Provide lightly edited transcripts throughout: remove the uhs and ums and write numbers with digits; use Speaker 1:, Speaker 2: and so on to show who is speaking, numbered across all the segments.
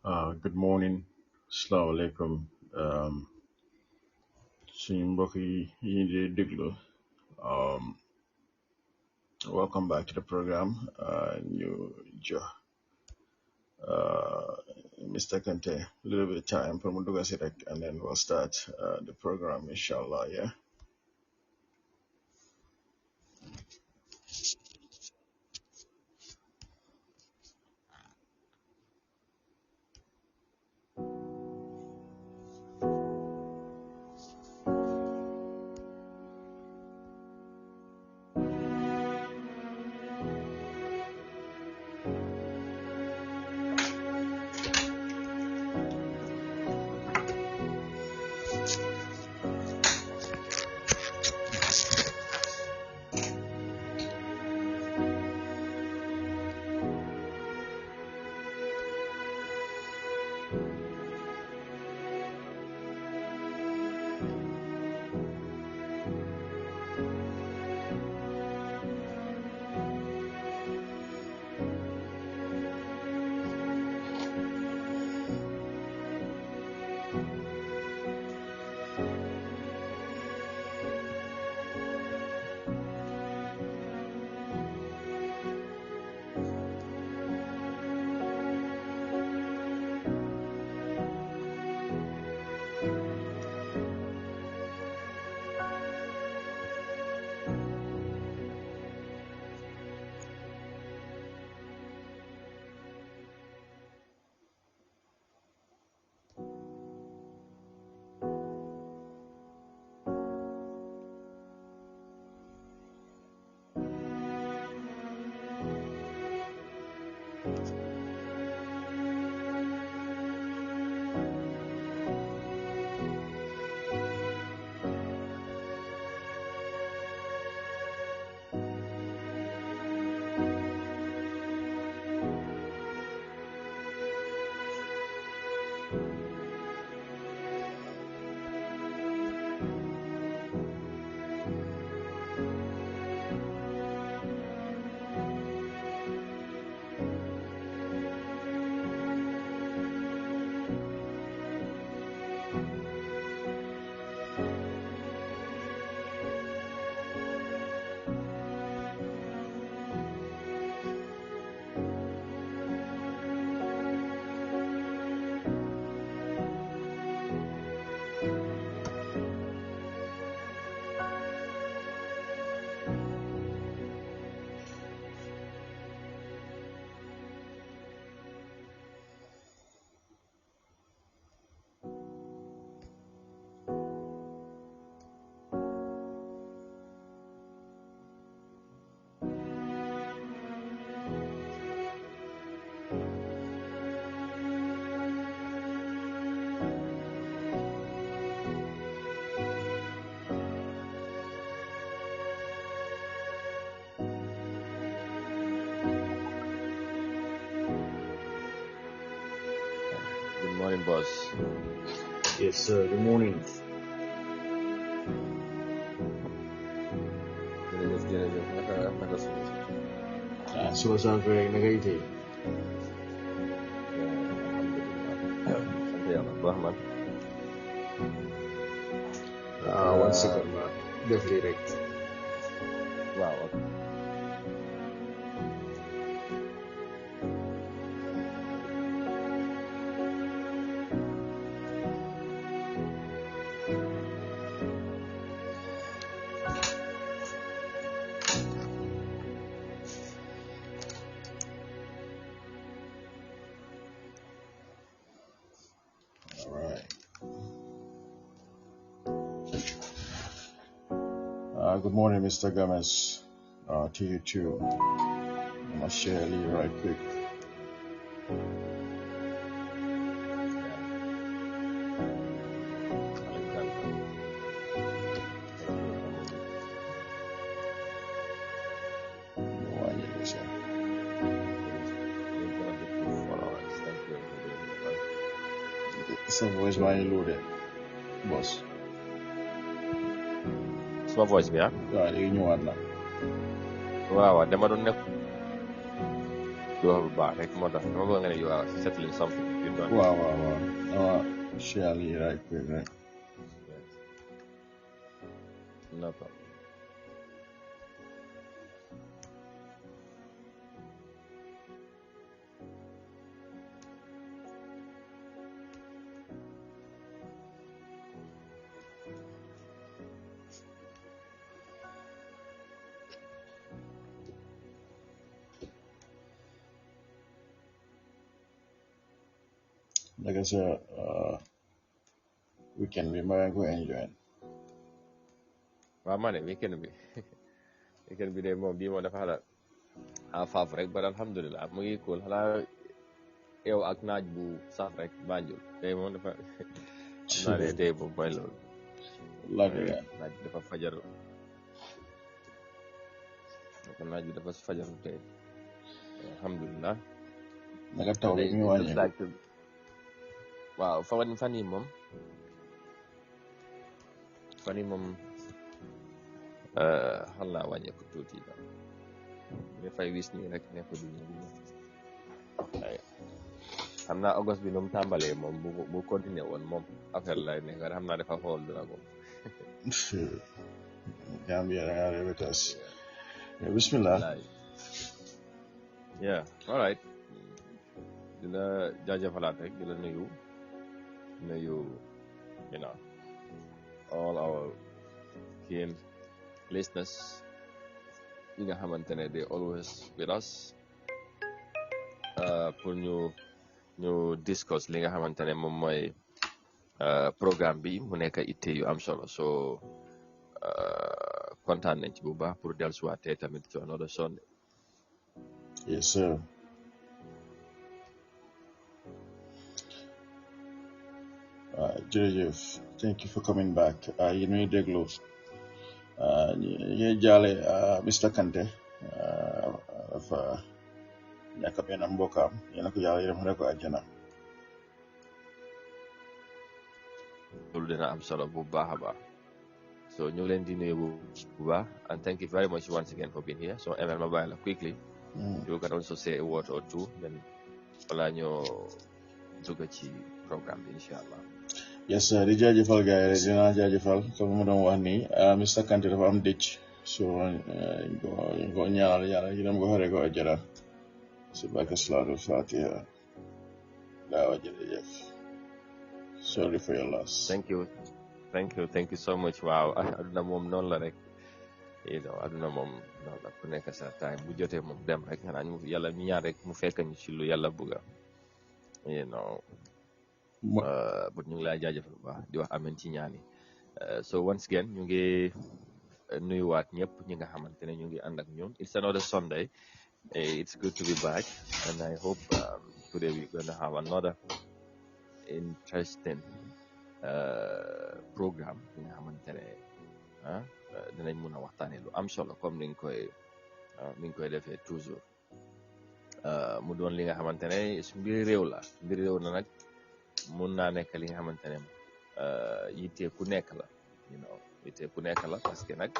Speaker 1: Good morning. Assalamu alaikum. Suñu mbokk yi di déglu. Um, Welcome back to the program. Ñu jox uh, Mr. Kante a little bit of time pour mu dugg si rek and then we'll start the program inshallah. Yeah.
Speaker 2: Good morning, boss.
Speaker 1: Yes, sir. Good morning.
Speaker 2: jërëjëf naka suñu
Speaker 1: So what's up, Greg? Nagayte.
Speaker 2: alhamdulillah sant yàlla bu baax man.
Speaker 1: One second, man. Definitely right.
Speaker 2: waaw ok.
Speaker 1: All right. Good morning, Mr. Gomez. To you too. I'm gonna share a little right quick. Why you say? Some voice why you loaded, boss.
Speaker 2: suma voice bi ah.
Speaker 1: waaw léegi ñëwaat na.
Speaker 2: waaw dama doon nekk du wax bu baax rek moo tax dama bëgg nga ne you are settling something if you don't.
Speaker 1: Wow, wow, wow. Share right quick, right?
Speaker 2: Yes. No problem.
Speaker 1: Like I said, weekend we might go enjoy it.
Speaker 2: waaw ma ne weekend bi de moom bii moom dafa xala faaf rek ba alhamdulilah mu ngi cool xanaa yow ak naaj bu sax rek Banjul tey moom dafa xam naa ne tey moom mooy loolu naaj bi dafa fajaru tey alhamdulilah
Speaker 1: naka taw bi mi wàññeeku
Speaker 2: waaw fan yi moom xam naa wàññeeku tuuti daal dafay wis nii rek nekk du ñu xam naa August bi nu mu tàmbalee moom bu continuer woon moom affaire lay nekk xam naa dafa xool dina moom
Speaker 1: Gambia da ngaa rebetas bismillah
Speaker 2: yeah all right di la jaajëfalaat rek di la nuyu you know all our keen listeners yi nga xamante ne they always with us pour ñu discuss li nga xamante ne moom mooy programme bi mu nekk itte yu am solo so kontaan nañ ci bu baax pour dellusiwaatee tamit ci another Sunday.
Speaker 1: Yes sir. Jërëjëf thank you for coming back yi nuy déglu ñu jaale Mr Kante dafa ñàkk benn mbokkaam yéena ko yàlla yërëm xare ko àjjana.
Speaker 2: loolu dina am solo bu baax a baax so ñu ngi leen di nuyu bu baax and thank you very much once again for being here so Emel ma bàyyi la quickly you can also say a word or two then balaa ñoo dugg ci programme bi incha allah.
Speaker 1: Yes sir di jaajëfal gars yi rek dinaa jaajëfal comme ma doon wax nii Mr Kante dafa am dëcc so ñu ko ñaanal yàlla yërëm ko xare ko àjjana si barke salaatul fatiha daawa jërëjëf. Sorry for your loss.
Speaker 2: Thank you so much. Wow, aduna moom noonu la rek aduna moom noonu la ku nekk sa time bu jotee moom dem rek xanaa ñu yàlla ñu ñaan rek mu fekk ñu ci lu yàlla bëgga but ñu ngi lay jaajëfal bu baax di wax amen ci ñaan yi so once again ñu ngi nuyuwaat ñëpp ñi nga xamante ne ñu ngi ànd ak ñun it's another Sunday. It's good to be back and I hope today we're going to have another interesting programme bi nga xamante ne dinañ mun a waxtaanee lu am solo comme ni nga koy defee toujours mu doon li nga xamante ne mbiri réew la mbiri réew na nag mun naa nekk li nga xamante ne yittee ku nekk la parce que nag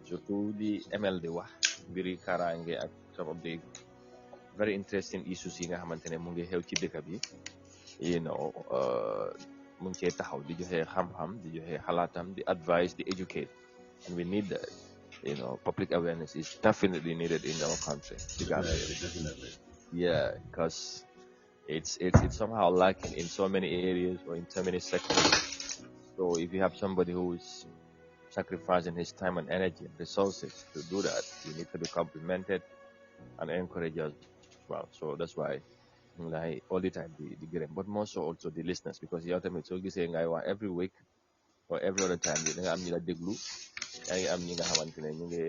Speaker 2: surtout di ML di wax mbiri kaaraange ak some of the very interesting issues yi nga xamante ne mu ngi xew ci dëkk bi mu ngi cee taxaw di joxe xam-xam di joxe xalaatam di advise di educate and we need that public awareness is definitely needed in our country.
Speaker 1: Definitely.
Speaker 2: Yeah, because it's somehow lacking in so many areas or in so many sectors. So if you have somebody who is sacrificing his time and energy and resources to do that, you need to be complimented and encouraged as well. So that's why all the time the gërëm but more so also the listeners because yow tamit soo gisee ngay wax every week or every other time da nga am ñi la déglu yaa ngi am ñi nga xamante ne ñu ngi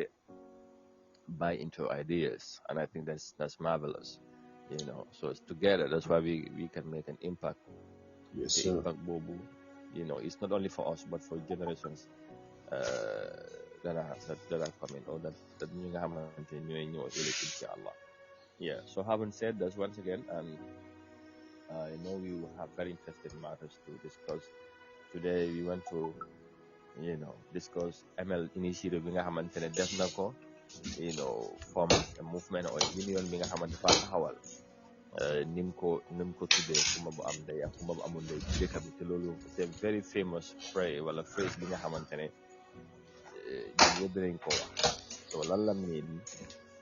Speaker 2: buy into ideas and I think that's marvelous so it's together that's why we can make an impact.
Speaker 1: Yes
Speaker 2: the
Speaker 1: sir.
Speaker 2: impact boobu it's not only for us but for generations that are coming or that ñi nga xamante ne ñooy ñëw ëllëg insha allah. Yeah, so having said that, once again, I know we will have very interesting matters to discuss. Today, we want to, discuss ML initiative bi nga xamante ne def na ko form a movement or a union bi nga xamante dafa taxawal nim ko tuddee kumba bu am ndey ak kumba bu amul ndey ci dëkk bi te loolu c'est very famous phrase bi nga xamante ne ñun ñëpp dinañ ko wax so lan la miin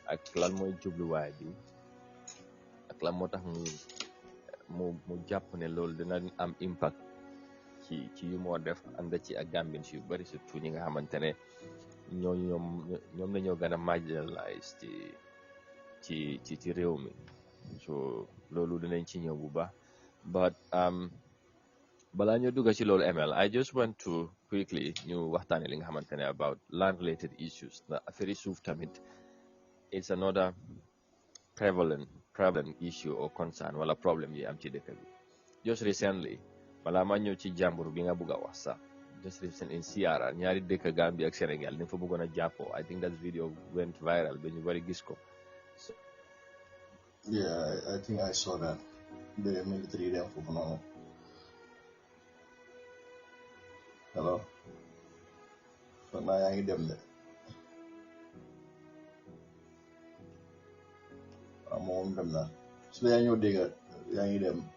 Speaker 2: ak lan mooy jubluwaay bi ak lan moo tax mu jàpp ne loolu dina am impact ci yu moo def ànd ci ak Gambien yu bari surtout ñi nga xamante ne ñoom lañoo gën a marginalise ci réew mi so loolu dinañ ci ñëw bu baax but balaa ñoo dugg ci loolu ML I just want to quickly ñu waxtaane li nga xamante ne about land related issues na affaire suuf tamit it's another prevalent issue or concern wala problème yi am ci dëkk bi just recently balaa ma ñëw ci jàmbur bi nga bëgg a wax sax just recently in Sierra ñaari dëkk Gambie ak Sénégal dañ fa bëggoon a jàppoo I think that video went viral ba ñu bari gis ko so
Speaker 1: Yeah, I think I saw that. The military there for now. Hello. So now I need them there. I'm on them now. So they are new digger. I need them.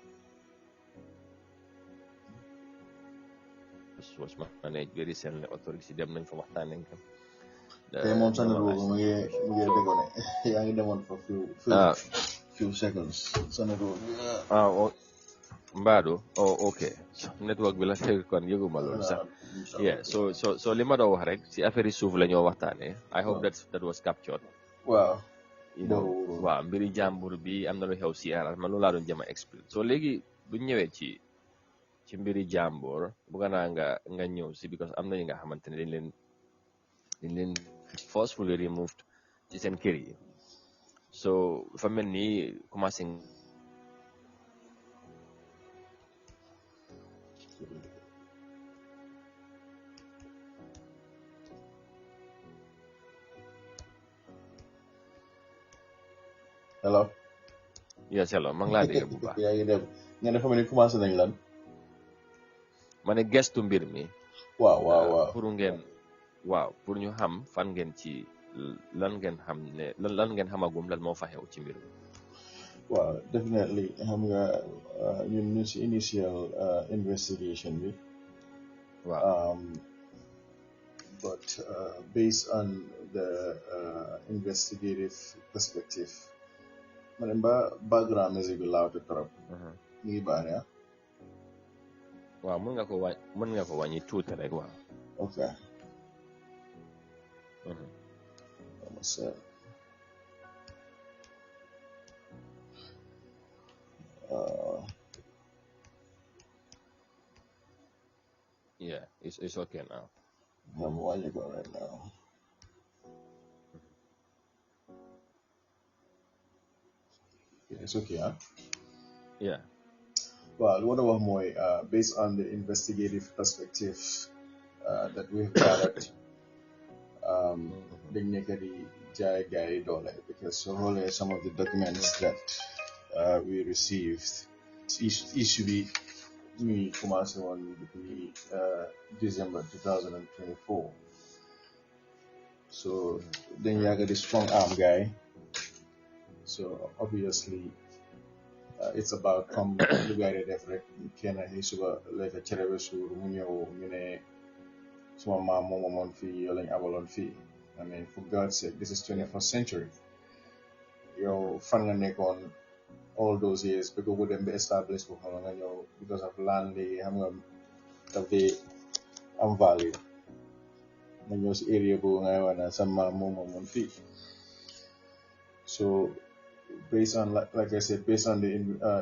Speaker 2: was managed very recently authorities dem nañ fa waxtaan nañ ko
Speaker 1: They want to know we get big on it. I need them on for few seconds.
Speaker 2: Mbado okay so network bi la teg kon yëguma loolu sax yeah so li ma doon wax rek si affaire yi suuf la ñoo waxtaanee I hope that was captured
Speaker 1: Wow.
Speaker 2: waaw mbiri jàmbur bi am na lu xew si aral man loolu laa doon jëm a expliquer so léegi bu ñëwee ci mbiri jàmbur bëgg naa nga ñëw si because am na ñi nga xamante ne dañ leen forcefully removed ci seen kër yi so dafa mel ni commencé
Speaker 1: Hello.
Speaker 2: Yes hello maa ngi laa dégg bu baax
Speaker 1: yaa ngi dem nga ne fa mel ni commencé nañ lan
Speaker 2: ma ne gestu mbir mi
Speaker 1: waaw
Speaker 2: pour ñu xam fan ngeen ci lan ngeen xam ne lan ngeen xamagum lan moo fa xew ci mbir mi
Speaker 1: waaw definitely xam nga ñun si initial investigation bi
Speaker 2: waaw
Speaker 1: but based on the investigative perspective ma ne background music bi laawte trop mu ngi baax ya
Speaker 2: waaw mën nga ko wàññi tuuti rek waaw
Speaker 1: ok
Speaker 2: yeah it's okay now
Speaker 1: I'm watching it right now. Yeah, it's okay, huh?
Speaker 2: Yeah.
Speaker 1: Well, what about more based on the investigative perspective that we've gathered, the Nekadi Jai Gary Dollar, because some of the documents that we received, it should be me commencing on December 2024. So then you got the strong arm guy. So obviously, it's about come the guy that rek kenn hisuba like a cere su mu ñew ñu ne suma maam moom amoon fii yow lañ abaloon fii I mean for God's sake this is 21st century yow fan nga nekkoon all those years because bu dem ba establish ko xam nga ñëw because of land léegi xam nga daf dee am value nga ñëw si area boobu ngay wane sa maam moom amoon fii so based on, like I said, based on the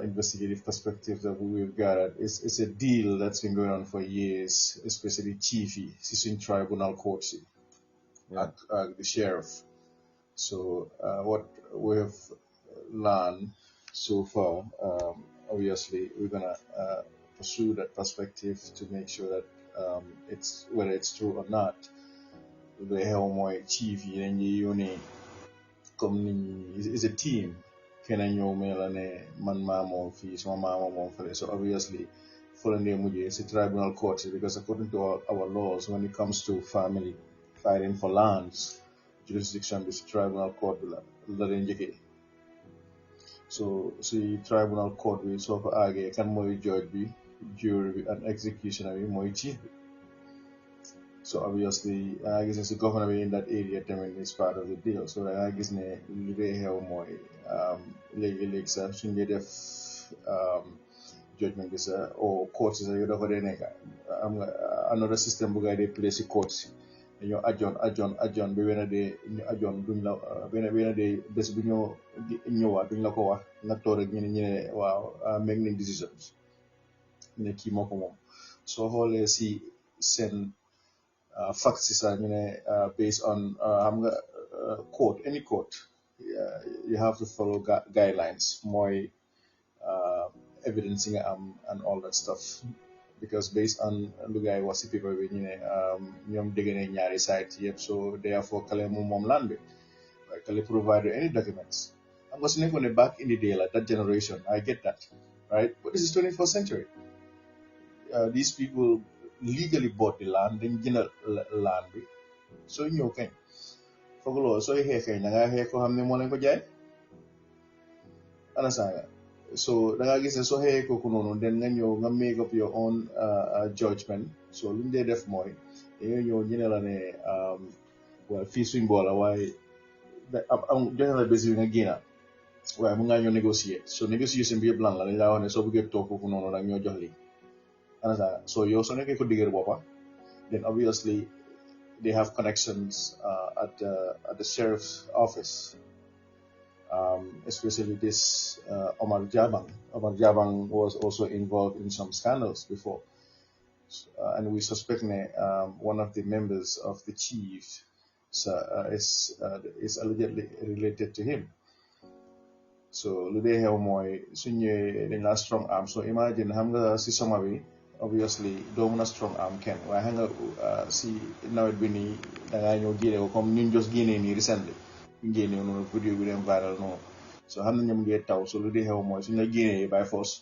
Speaker 1: investigative perspective that we've gathered, it's a deal that's been going on for years, especially Chiefy, in tribunal courts at the sheriff. So what we've learned so far, obviously, we're gonna pursue that perspective to make sure that it's whether it's true or not. The Helmoy Chiefy and Uni. Is a team. Can I know Melane, man mamo fee, so mamo for so obviously following the it's a tribunal court because according to our laws when it comes to family fighting for lands, jurisdiction bi si tribunal court bi la leen njëkkee. So si tribunal court bi soo ko aagee kan mooy judge bi, jury bi and executioner bi mooy chief bi. So obviously I guess the governor in that area tamit is part of the deal. So I guess ne li dee xew mooy léegi-léegi sax suñ dee def judgment bi sax or court si sax yow dafa dee nekk am nga another system bu gaa dee play si court si dañoo ajoon bi wenn dee ñu ajoon duñ la wenn dee bés bu ñoo ñëwaat duñ la ko wax nga toog rek ñu ne waaw make nañ decisions ne kii moo ko moom soo xoolee si seen facts yi sax ñu ne based on xam nga court any court you have to follow guidelines mooy evidence yi nga am and all that stuff because based on lu gaay wax si paper bi ñu ne ñoom dégg nañ ñaari sites yëpp so therefore kale moom land bi waaye kale provide any documents xam nga su nekkoon ne back in the day like that generation I get that right but this is 21st century these people legally bought the land dañ jënd land bi soo ñëw kañ foog loolu sooy xeex kañ da ngaa xeex ko xam ne moo leen ko jaay understand so da ngaa gis ne soo xeexee kooku noonu den nga ñëw nga make up your own judgment so luñ dee def mooy dañoo ñëw ñu ne la ne waaye fii suñ boola waaye joxe la bés bi nga génna waaye mu ngaa ñëw négocier so négociation bi yëpp lan la dañ laa wax ne soo bëggee toog kooku noonu nag ñoo jox lii understand so yow soo nekkee ko digër boppa then obviously they have connections at the sheriff's office especially this Omar Jabang. Omar Jabang was also involved in some scandals before and we suspect one of the members of the chief is allegedly related to him so lu dee xew mooy suñ ñëwee dañ laa strong arm so imagine xam nga si soma bi obviously doo mun a strong arm kenn waaye xam nga si nawet bi nii dangaa ñëw génne ko comme ñun jos génnee nii recently ñu génne noonu vidéo bi dem viral noonu so xam na ñoom ngee taw so lu dee xew mooy suñ la génnee by force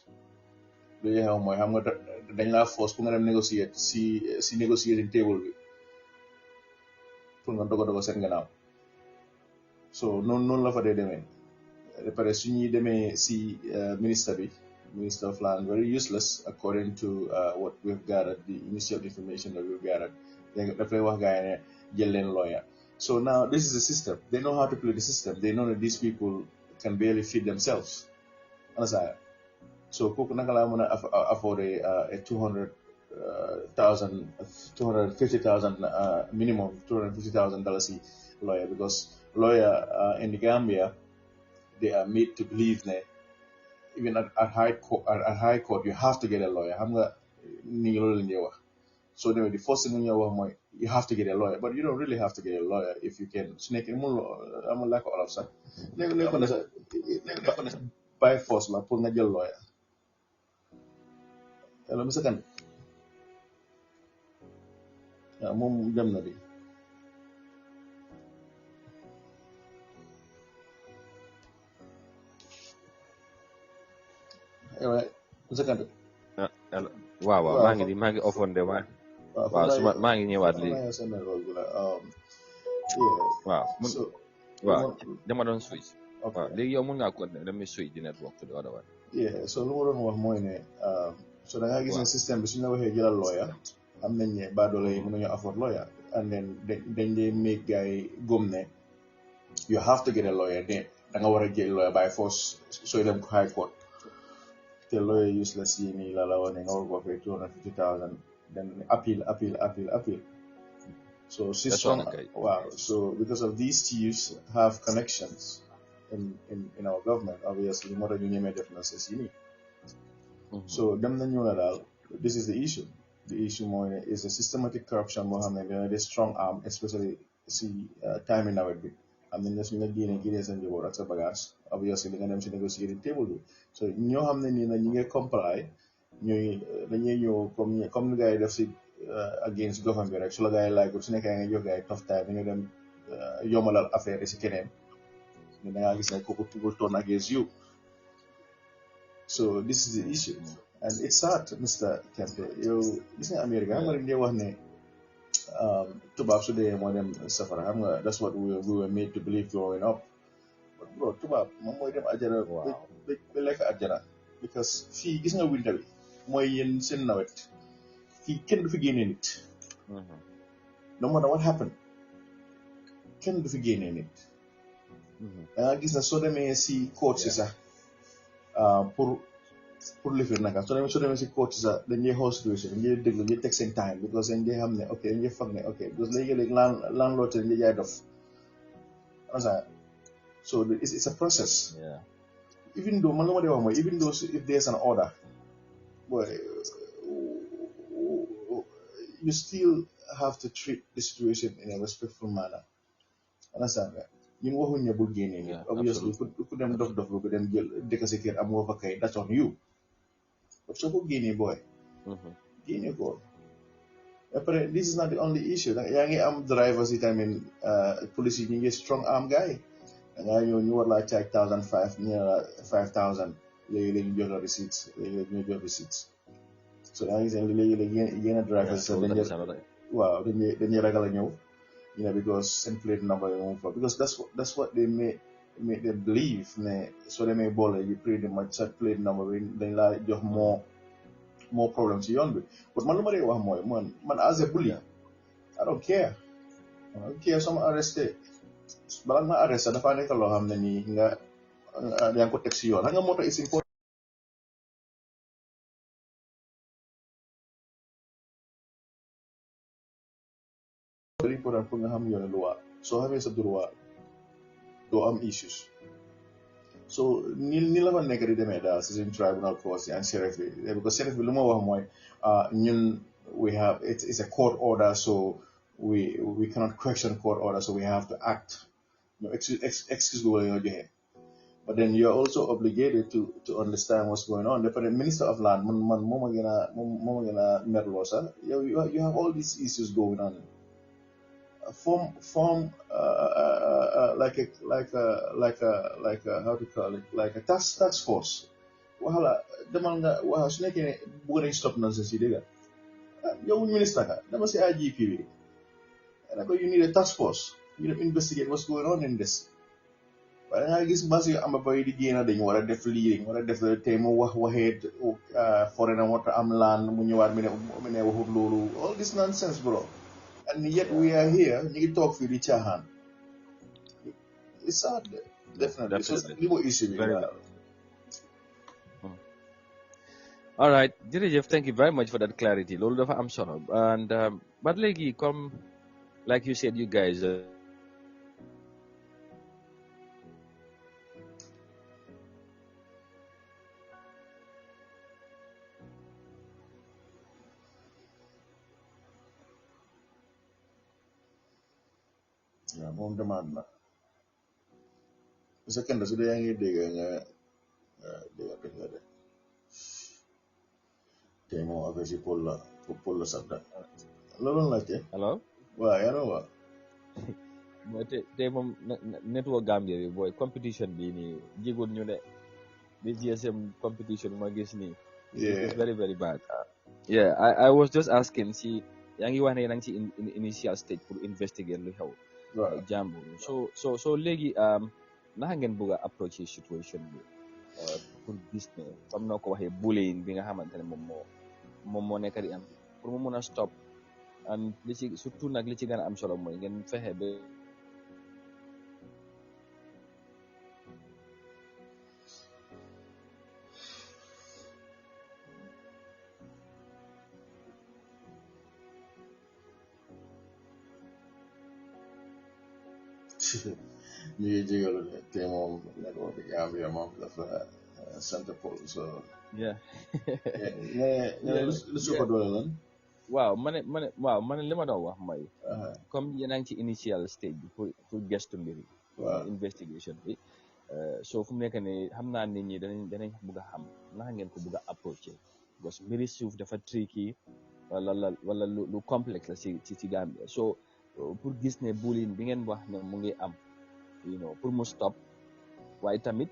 Speaker 1: lu dee xew mooy xam nga dañ laa force pour nga dem négocier si négociating table bi pour nga dogo seen gannaaw so noonu la fa dee demee de pare suñuy demee si Minister of Land, very useless according to what we've gathered, the initial information that we've gathered. Lawyer. So now this is the system. They know how to play the system. They know that these people can barely feed themselves. Understand? So Coco Nakala afford a 250,000 minimum $250,000 lawyer because lawyer in the Gambia they are made to believe that even at high court you have to get a lawyer. So anyway, the first thing you have to get a lawyer, but you don't really have to get a lawyer if you can snake I'm like all of that. By force la pour nga jël lawyer. Hello, Mr. Kane. Moom dem na bi. Anyway, Mr. Kane.
Speaker 2: waaw maa ngi offoon de waaw maa ngi ñëwaat léegi waaw dama doon switch waaw léegi yow mun ngaa ko dama switch di network to the other one
Speaker 1: so lu ma doon wax mooy ne so da ngaa gis ne système bi suñu la waxee jëlal lawyer am nañ ne baadoolo yi mën nañu afford lawyer and then dañ dee make guy gëm ne you have to get a lawyer ne da nga war a jël lawyer by force sooy dem high court the lawyer useless yini la one nga war pay 250,000 then appeal so system wow so because of these chiefs have connections in our government obviously more than you may differences you need so them na ñu la this is the issue more is a systematic corruption more than the strong arm especially see time in our bit am nañ la suñu la génnee seen njaboot ak sa bagage obviously da nga dem si négocier table bi so ñoo xam ne nii nag ñi ngi comply ñooy dañuy ñëw comme ni gars yi def si against government bi rek su la gars yi laaj ko su nekkee nga jox gars yi tough time dañu dem yombalal affaire yi si keneen da ngaa gis ne kooku will turn against you so this is the issue and it's sad Mr. Kempe yow gis nga America xam nga dañ dee wax ne tubaab su dee moo dem safara xam nga that's what we were made to believe growing up but bro tubaab moom mooy dem ajara
Speaker 2: Wow.
Speaker 1: ba lekk ajara because fii gis nga winter bi mooy yéen seen nawet fii kenn du fi génnee nit no matter what happened kenn du fi génnee nit da nga gis na soo demee si court si sax pour lifir naka soo demee si court si sax dañuy xool situation dañuy déglu dañuy teg seen time because dañuy xam ne ok dañuy fag ne ok because léegi-léegi landlord dañuy jaay dof so it's a process even though man lu ma dee wax mooy even though if there's an order boy you still have to treat the situation in a respectful manner understand nga ñun waxuñ ne bul génnee nit obviously ku dem dof dof bu dem jël dëkk si kër am nga fa kay that's on you but soo ko génnee booy génnee ko après this is not the only issue yaa ngi am drivers yi tamit police yi ñu ngi strong arm guy da ngaa ñëw ñu war laa charge 1,500 ñu ne la 5,000 léegi-léegi ñu jox la receipts léegi-léegi ñu jox receipts so da nga gis ne léegi-léegi yéen drivers sax dañuy ragal a ñëw you know, because same plate number because that's what they made them believe ne so they may ball you pretty much set plate number dañ laa jox more problems ci yoon bi but man lu ma dee wax mooy man as a bully I don't care sama arresté bala nga arresté dafa nekk loo xam ne nii nga yaa ngi ko teg si yoon xam nga moo tax it's important very important pour nga xam yoone loi soo xamee sa droit doo am issues so ni la fa nekk di demee daal si suñ tribunal courts yi and sheriff bi because sheriff bi lu ma wax mooy ñun we have it's a court order so we cannot question court order so we have to act no excuse boobu la ñoo joxe but then you're also obligated to understand what's going on the minister of land man moom a gën a merloo sax you have all these issues going on form like a how to call it like a task force waxala demal nga waxa su nekkee ne bëgg nañ stop nonsense yi dégg yow ministre ka dama si IGP bi ne ko you need a task force you know investigate what's going on in this waaye nga gis mas yu am bay di génn dañ war a def lii dañ war a def tey mu waxeet foreigner water am land mu ñëwaat mi ne waxut loolu all this nonsense bro and yet we are here ñu ngi toog fii di caaxaan it's sad definitely so li mo issue bi
Speaker 2: all right jërëjëf thank you very much for that clarity loolu dafa am solo and but léegi comme like you said you guys
Speaker 1: moom demaat na second su dee yaa ngi dégg nga dégg nga de tey moom affaire si Paul la sabda loolu laajte
Speaker 2: hello
Speaker 1: waaw yaa noo waa
Speaker 2: mooy tey moom network Gambia bi booy competition bi nii jigul ñu ne this GSM competition ma gis nii it's very very bad yeah I was just asking si yaa ngi wax ne yaa ngi ci initial stage pour investigate lu xew jàmbu so léegi naka ngeen bëgg a approach situation bi pour gis ne comme noo ko waxee bullying bi nga xamante ne moom moo nekk di am pour mu mun a stop and li ci surtout nag li ci gën a am solo mooy ngeen fexe ba
Speaker 1: ñu ngi jégalu de tey moom network bi Gambia moom dafa sant Paul so
Speaker 2: yeah
Speaker 1: nga lu su ko doole lan
Speaker 2: waaw ma ne li ma doon wax mooy comme yéen a ngi ci initial stage bi pour gestu mbir yi investigation bi so fu mu nekk nii xam naa nit ñi danañ bëgg a xam naka ngeen ko bëgg a approché parce que mbiri suuf dafa tricky wala lu complexe la ci Gambia so pour gis ne bullying bi ngeen wax ne mu ngi am pour mu stop waaye tamit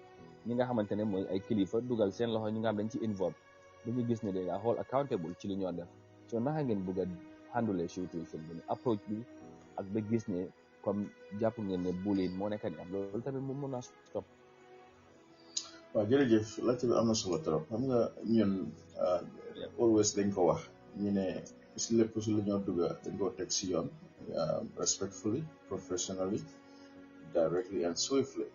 Speaker 2: ñi nga xamante ne mooy ay kilifa dugal seen loxo ñi nga xam dañ ci involve bu ñu gis ne da nga xool accountable ci li ñoo def so naka ngeen bëgg a handle situation bi approach bi ak ba gis ne comme jàpp ngeen ne bullying moo nekk di am loolu tamit mu mën a stop.
Speaker 1: waaw jërëjëf laajte bi am na solo trop xam nga ñun always dañ ko wax ñu ne si lépp si lu ñoo dugga dañ koo teg si yoon respectfully, professionally, directly and swiftly.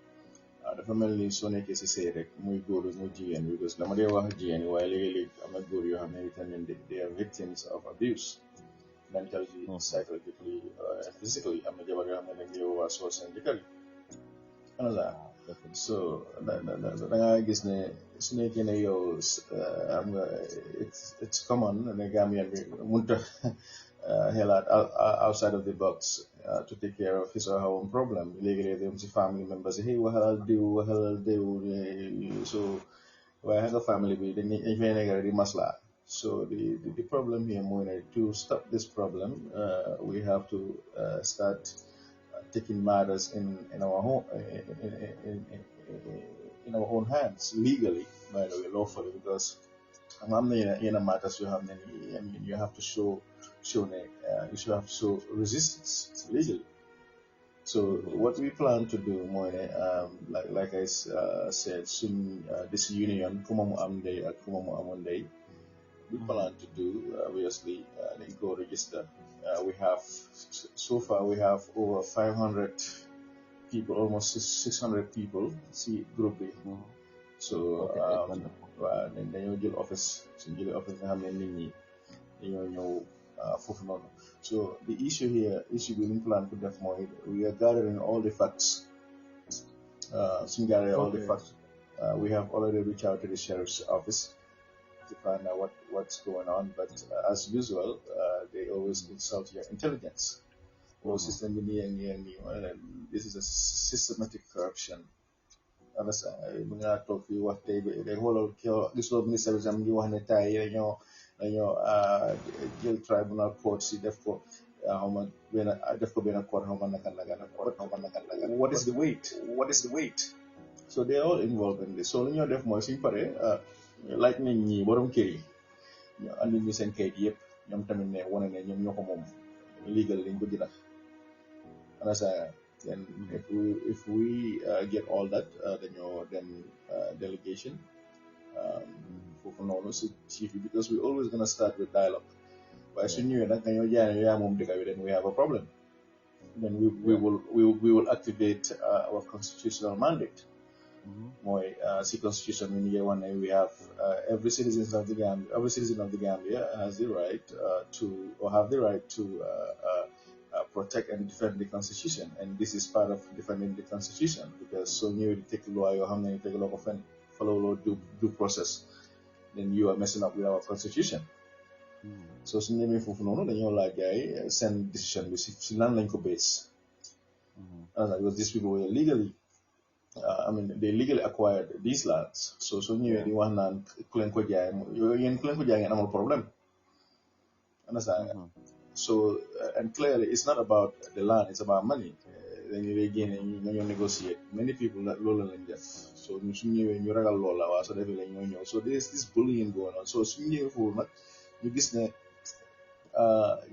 Speaker 1: dafa mel ni soo nekkee si sëy rek muy góor muy jigéen bi parce que dama dee wax jigéen yi waaye léegi-léegi am na góor yoo xam ne tamit they are victims of abuse mentally, psychologically, and physically. am na jabar yoo xam ne dañ dee waa soo seen jëkkër yi so da nga gis ne su nekkee ne yow am nga it's common ne Gambian bi munta xelaat outside of the box to take care of his or her own problem. Léegi-léegi dem si family members hey waxalal diw so waaye nga family bi dañ fay nekk di masla. So the problem here mooy ne to stop this problem we have to start taking matters in our home in our own hands legally, by the way, lawfully, because I'm in a matters you have you have to show you should have to show resistance legally. So what we plan to do more like I said soon this union kumamu amday at kumamu amonday we plan to do obviously then go register. We have so far we have over 500 people, almost 600 people see group B. So then dañoo jël office suñ jëlee office nga xam ne nit ñi dañoo ñëw foofu noonu. So the issue bi ñu plan to def mooy we are gathering all the facts. Suñ gathering all the facts we have already reached out to the sheriff's office to find out what's going on, but as usual they always insult your intelligence. System this is a systematic corruption. Mu nga toog fii wax tey day xoolal gisoo ministre bi tam ngi wax ne tay dañoo jël tribunal court si def ko benn court xaw ma naka what is the weight so they are all involved in this. So lu ñoo def mooy suñ paree laaj nañ ñi borom kër yi ñu andi ñu seen kayit yëpp ñoom tamit ne wane ne ñoom ñoo ko moom legal dañ ko jënd. Then if we get all that then delegation for noonu si chief because we always gonna start with dialogue. Waaye su ñëwee nag dañoo jaay ne yaa moom dëkk bi then we have a problem. Then we will activate our constitutional mandate. Mooy si constitution bi ñu one we have every citizen of the Gambia has the right to protect and defend the constitution, and this is part of defending the constitution because so new to take law you have to take a lot of follow law due process, then you are messing up with our constitution. So su ñëwee foofu noonu dañoo laaj gars yi seen decision bi si lan lañ ko base. Because these people were legally they legally acquired these lands. So ñëwee di wax naan ku leen ko jaay yéen ku leen ko jaay ngeen amul problème. Understand? So and clearly it's not about the land, it's about money. Then you again negotiate. Many people that lola lañ def. So ñu ragal lola wa so def lañ ñoo. So there's this bullying going on. So suñu ñëwee foofu nag ñu gis ne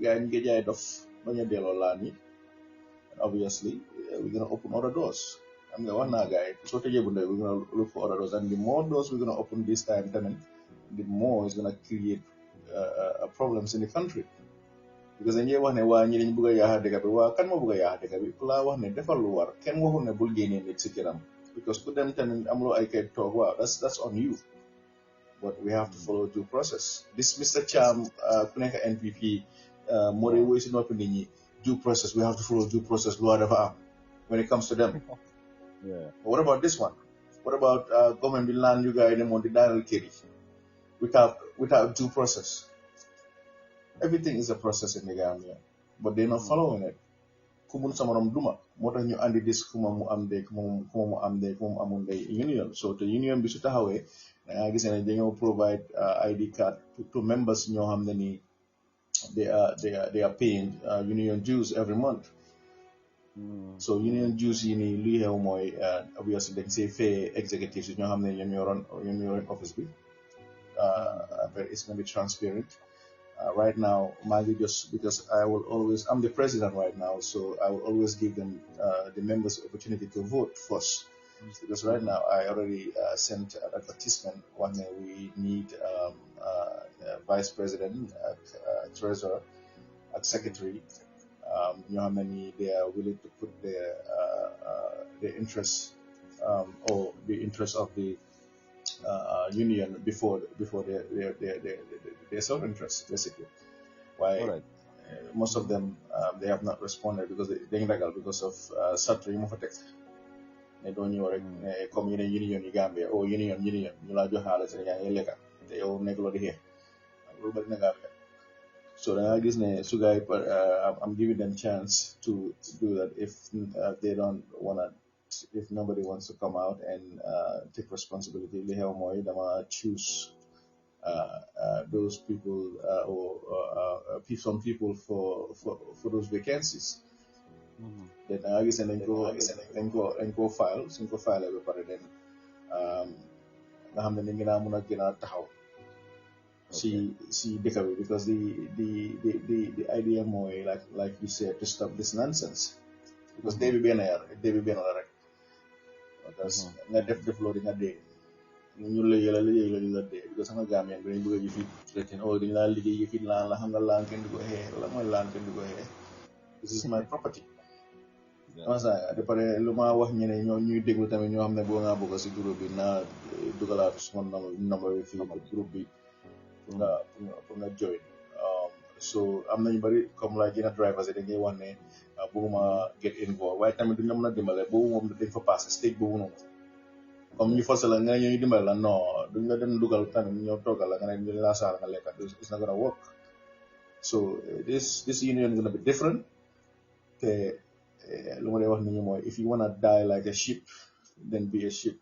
Speaker 1: gars yi ñu ngi jaay dof bañ a delloo land yi. Obviously we're gonna open other doors. I'm nga wax naa gars yi soo tëjee bu ndey we're gonna look for other doors, and the more doors we're gonna open this time tamit the more it's gonna create problems in the country. Because dañuy wax ne waa ñi dañ bëgg a yaaxa dëkk bi waa kan moo bëgg a yaaxa dëkk bi ku laa wax ne defal lu war kenn waxul ne bul génnee nit si këram because ku dem tamit amuloo ay kayit toog waaw that's on you, but we have to follow due process. This Mr. Cham ku nekk NPP moo dee woy si noppi nit ñi due process, we have to follow due process loi dafa am when it comes to them. But what about this one? What about government bi laan yu gars yi demoon di daanal kër yi without due process? Everything is a process in the Gambia, but they're not following it. Kumun samaram duma, mota ñu andi dis kuma mu am de kuma mu am de kuma amun de union. So the union bi su taxawé da gis né dañoo provide ID card to members ñoo xam ne ni they are paying union dues every month. So union dues yi ni li xew moy obviously dañ say fay executives ñoo xam ne ñoo ron office bi. But it's going to be transparent. Right now, Mali, just because I'm the president right now, so I will always give them the members the opportunity to vote first. Because right now I already sent an advertisement when we need vice president, treasurer, secretary. You know how many they are willing to put their interests or the interest of the union before their self interest, basically.
Speaker 2: All
Speaker 1: Why
Speaker 2: right.
Speaker 1: most of them they have not responded because they ragal because of sart yi mu fa teg ne doo ñëw rek ne comme yeneen union yi Gambia union ñu laa jox xaalis rek yaa ngi lekka te yow nekk loo di xeex loolu bari na Gambia. So then I guess Sugai, I'm giving them chance to do that if they don't wanna, if nobody wants to come out and take responsibility. They have more. They might choose those people some people for those vacancies. Then I guess and then go file, single file everybody. Then nga xam ne ni ngeen a mun a gën a taxaw si dëkk bi because the idea mooy like you said to stop this nonsense because dee bi benn la rek because nga def loolu di nga dee ñu liggéey la ñu la dee because sama Gambien bi dañ bëgg a yëfi traité dañ laa liggéey yëfi laan la xam nga laan kenn du ko xee la mooy laan kenn du ko xee this is my property ça de pare lu ma wax ñeneen ñoo ñuy déglu tamit ñoo xam ne boo ngaa bëgg si groupe bi naa dugalaat suma number bi fii groupe bi pour nga join so am nañu bari comme la gën a drivers yi dañuy wax ne bëgguma get involved waaye tamit duñ la mën a dimbale boobu moom dañ fa passé stage boobu noonu comme ñu forcé la nga ñëw ñu dimbale la non duñ la dem dugal tamit ñëw toogal la nga ne ñu laa saal nga lekka it's not gonna work so this union is gonna be different te lu ma lay wax nit ñi mooy if you wanna die like a sheep then be a sheep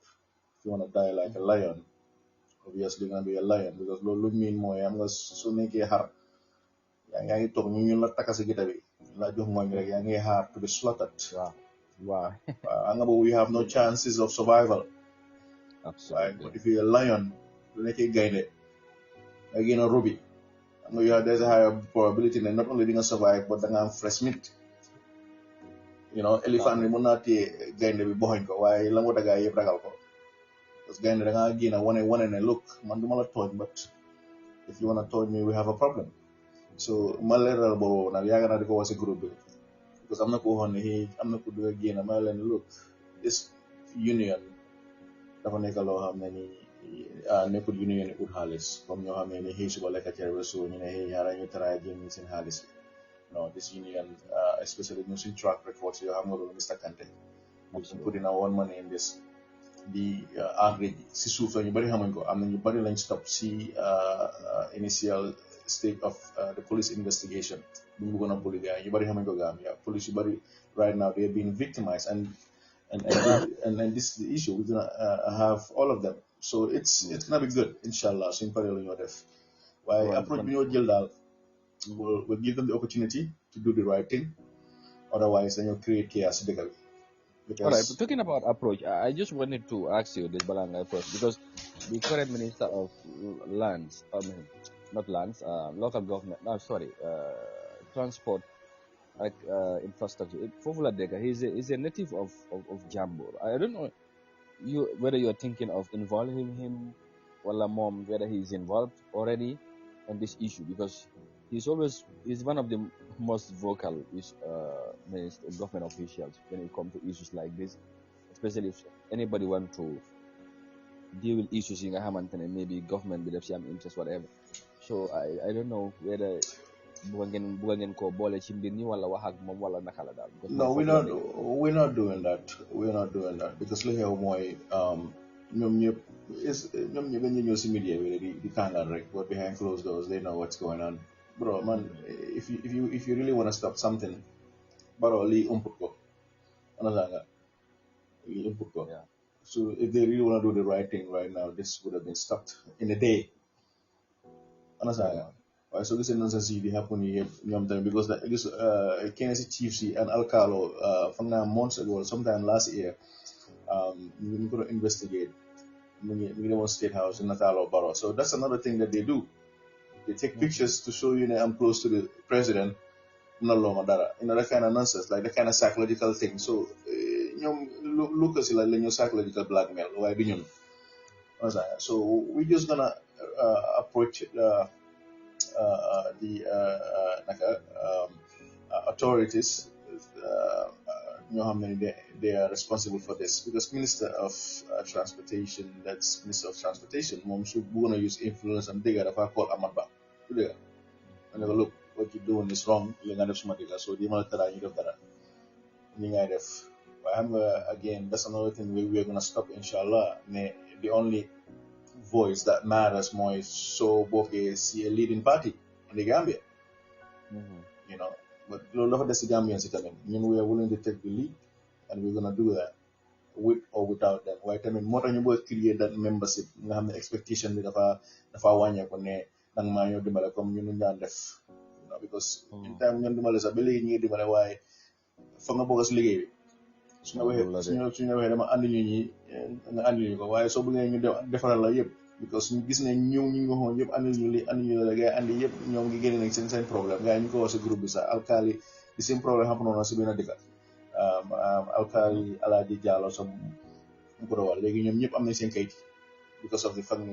Speaker 1: if you wanna die like a lion obviously you're gonna be a lion because loolu lu miin mooy am nga su nekkee xar yaa ngi toog ñu la takka si gita bi la jox ngooñ rek yaa ngi xaar to be slaughtered.
Speaker 2: Wow.
Speaker 1: Xam nga boobu you have no chances of survival.
Speaker 2: Absolutely.
Speaker 1: But if you're a lion lu nekkee gaynde nga gën a robi xam nga there's a higher probability that not only di nga survive but da nga am fresh meat. Elephant bi mën naa téye gaynde bi boxoñ ko waaye la mu dagaay yëpp ragal ko parce que gaynde da ngaa génn wane ne look man duma la tooñ but if you wanna tooñ me we have a problem so ma leeral boobu nag yaaga naa di ko wax si groupe bi because am na ko waxoon ne am na ko dugg génn ma leen look this union dafa nekk loo xam ne ni nekkul union yi ut xaalis comme ñoo xam ne ni xëy suba lekka cere ba suba ñu ne xëy ñaara ñu taraay génn seen xaalis bi no this union especially ñu suñ track record yoo xam nga loolu Mr. Kante suñ put in our own money in this di average si suuf la ñu bari xamuñ ko am na ñu bari lañ stop si initial stage of the police investigation bu ñu bëggoon a poli gars yi ñu bari xamuñ ko Gambia police yu bari right now they are being victimized and this is the issue we're gonna have all of them so it's gonna be good inshallah suñ paree la ñoo def waaye approach bi ñoo jël daal we'll give them the opportunity to do the right thing otherwise dañoo create chaos si dëkk bi.
Speaker 2: All right, but talking about approach, I just wanted to ask you this Balanga first because the current minister of lands, not lands, local government, transport, like infrastructure. Fofula Dega, he's a native of Jambur. I don't know whether you're thinking of involving him, or mom, whether he's involved already on this issue because he's one of the most vocal government officials when it comes to issues like this, especially if anybody want to deal with issues in Hamilton and maybe government with some interest, whatever. So I don't know whether bugangen ko bole ci mbir ni wala wax ak mom wala naka la dal.
Speaker 1: No, we're not doing that. We're not doing that because li xew mooy ñoom ñëpp dañu ñëw si media bi di tàngal rek but behind closed doors they know what's going on. Bro, man, if you really want to stop something, bro, lii umput ko. Lii umput ko. So if they really want to do the right thing right now, this would have been stopped in a day. Waaye soo gisee noonu sa si di happen yi yëpp ñoom tamit because kenn si chief si and alkalo foog naa months ago sometime last year ñu ngi ko doon investigate mu ngi demoon State House in nataaloo Barrow so that's another thing that they do They take pictures to show you that I'm close to the president. No longer that. That kind of nonsense, like that kind of psychological thing. So, Lucas is like your psychological blackmail. Why do you know? So we're just gonna approach the authorities. How many they are responsible for this, because Minister of Transportation, that's Minister of Transportation, mom should gonna use influence and they gotta call Amaba. And look, what you're doing is wrong. You're gonna have so the amount that I need of that. Again, that's another thing we're gonna stop, inshallah. The only voice that matters more is so both is a leading party in the Gambia. But a lot of the Gambians, we are willing to take the lead, and we're gonna do that with or without them. Why? More than you create that membership, you have the expectation that if I want you to nang manyo di bala comme ñu ñaan def, because in time ñun di bala sa beli ñi di bala way fa nga bëgg ci liggéey suñu waxee dama andi ñu ñi nga andi ñu ko waaye soo bëggee ñu defaral la yëpp, because ñu gis ne ñëw ñu nga xoon yëpp andi ñu li andi ñu la gars andi yëpp ñoom ngi génne nañ seen problème gars ñu ko wax si groupe bi sax alkaali di seen problème xam noonu si benn dëkk alkaali Alaaji Diallo sa mu ko wax léegi ñoom ñëpp am nañ seen kayit because of the fact that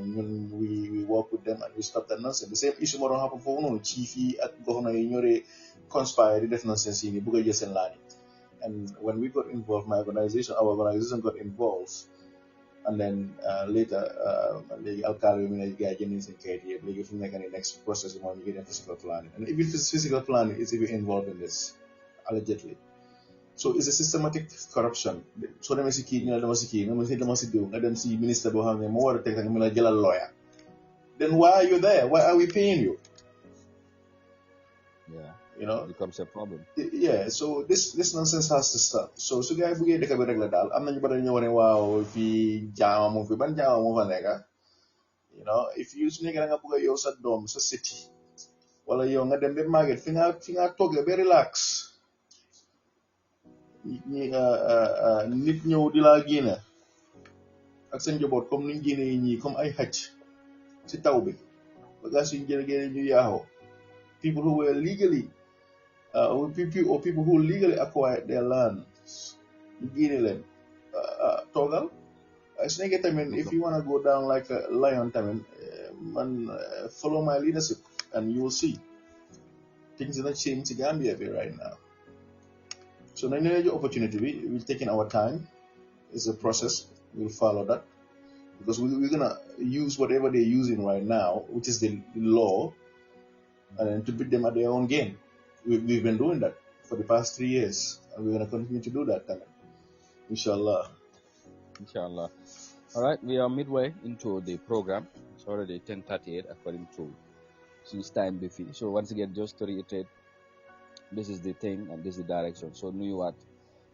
Speaker 1: we work with them and we stop that nonsense. The same issue more happen for chief at governor ñore conspire di def nonsense yi bëgg jël seen laani. And when we got involved, our organization got involved, and then later the alkali guy getting seen kayit yëpp léegi fu mu nekk nii next process bi moom ñu get physical planning, and even physical planning is even involved in this allegedly. So it's a systematic corruption. So dama si kii dama si kii dama si diw nga dem si ministre boo xam ne moo war a teg nga mën a jëlal lawyer. Then why are you there? Why are we paying you?
Speaker 2: Yeah. It becomes a problem.
Speaker 1: Yeah, so this nonsense has to stop. So gars yi buggee dëkk bi rek la daal am nañu bari ñëw ne waaw fii jaama moo fi ban jaama moo fa nekk. If you su nekkee da nga bëgg a yow sa doom sa city wala yow nga dem ba màgget fi nga toogee ba relax. Nit ñëw di laa génne ak seen njaboot comme niñ génne ñii comme ay xaj si taw bi bagage yuñ jël génne ñu yaaxoo. People who were legally or people who legally acquired their land ñu génne leen toogal su nekkee tamit if you want to go down like a lion tamit man follow my leadership and you will see things are change in Gambia right now. So the energy opportunity, we're taking our time. It's a process. We'll follow that because we're gonna use whatever they're using right now, which is the law, and then to beat them at their own game. We've been doing that for the past 3 years, and we're gonna continue to do that. Inshallah.
Speaker 2: Inshallah. All right, we are midway into the program. It's already 10:38 according to since time before. So once again, just to reiterate. This is the thing and this is the direction. So nuyuwaat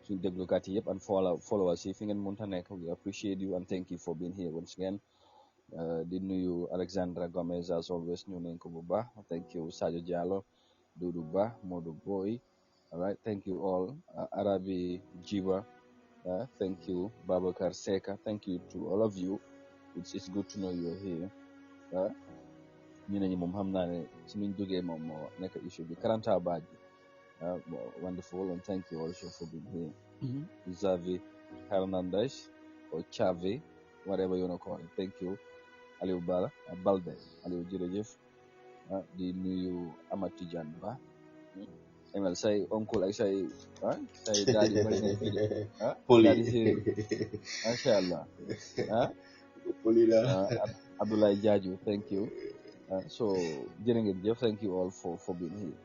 Speaker 2: suñu déglukat yi yëpp and followers yi fi ngeen mënta nekk. We appreciate you and thank you for being here once again. Di nuyu Alexandra Gomez as always ñu nañ ko bu baax. Thank you Sadio Diallo, Doudou Ba, Modou Boy. All right, thank you all. Arabi Jiba, thank you. Babakar Seka, thank you to all of you. It's good to know you're here. ñu ne ñu moom xam naa ne suñu jógee moom moo nekk issue bi Karanta Badji. Wonderful, and thank you also for being here. Xavi Hernandez or Chavi, whatever you want to call it. Thank you. Aliou Balde, Aliou Jirejef, the new Amatijan Ba. Emel say uncle, I say daddy, daddy, Mashallah. Abdullah Jaju, thank you. So, Jeff, thank you all for being here.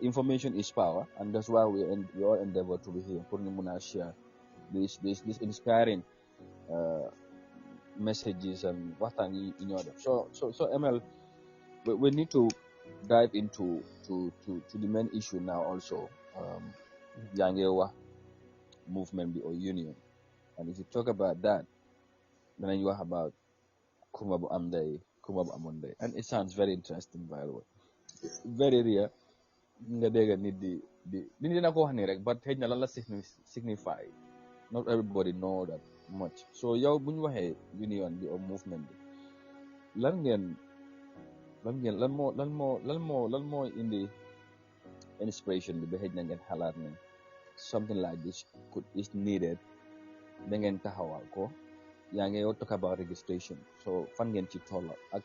Speaker 2: Information is power, and that's why we all endeavor to be here. For share this inspiring messages and what I need in order. So ML, we need to dive into to the main issue now also. Yangewa movement or union, and if you talk about that, then you are about Kumabu Amday, Kumabu Amonday, and it sounds very interesting, by the way, very rare. Nga dégg nit di dina ko wax nii rek but xëy na lan la signify not everybody know that much. So yow bu ñu waxee union bi or movement bi lan ngeen
Speaker 3: lan moo indi inspiration bi ba xëj na ngeen xalaat ne something like this is needed ba ngeen taxawal ko yaa ngi yow talk about registration so fan ngeen ci toll ak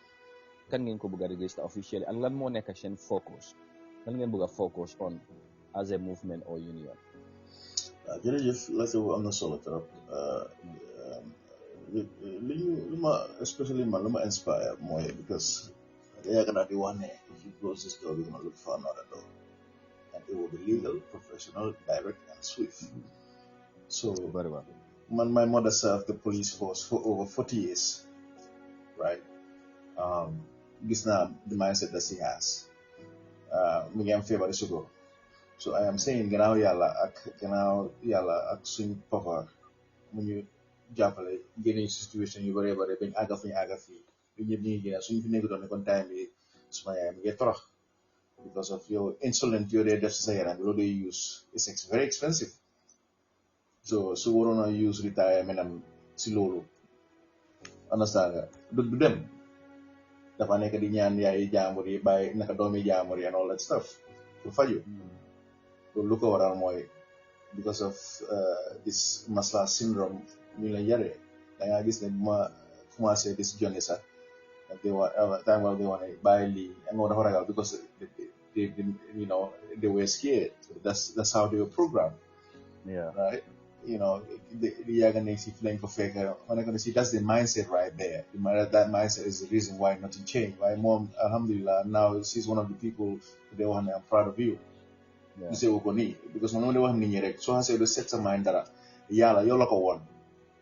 Speaker 3: kan ngeen ko bëgg a register officially ak lan moo nekk seen focus lan ngeen bëgg a focus on as a movement or union.
Speaker 1: jërëjëf laajte bu am na solo trop li ma especially man lu ma inspire mooy because yàgg naa di wax ne if you close this door we're gonna look for another door and it will be legal, professional, direct and swift. So
Speaker 3: Very well.
Speaker 1: my mother served the police force for over 40 years, right? Gis naa the mindset that she has. Mi ngi am feebar sugar. So I am saying gannaaw yàlla ak suñ papa mu ñu jàppale génne situation yu bëree bëri bañ àgga fi ñu àgga fii lu ñëpp ñu ngi génne suñ fi nekkutoon ne kon time bi suma yaay mi ngi torox because of your insolent yoo dee def si sa yaram loolu dee use it's very expensive. So waroon a use retirement am si loolu understand nga du dem dafa nekk di ñaan yaay jaambur yi bàyyi naka doomi jaambur yi and all that stuff pour faju loolu lu ko waral mooy because of this masla syndrome ñu la yare da ngaa gis ne bu ma commencé this journey sax they were time while they want to buy lii nga dafa ragal because they you know they were scared. That's how they were programmed.
Speaker 3: Yeah.
Speaker 1: Right. You know, the yaga nekk si flañ ko fekk when I gonna see that's the mindset right there. That mindset is the reason why nothing changed. Why mom, alhamdulillah, now she's one of the people they want. I'm proud of you. You say ko nii because man de wax nit ñi rek soo xasee do set sa mind dara yàlla yow la ko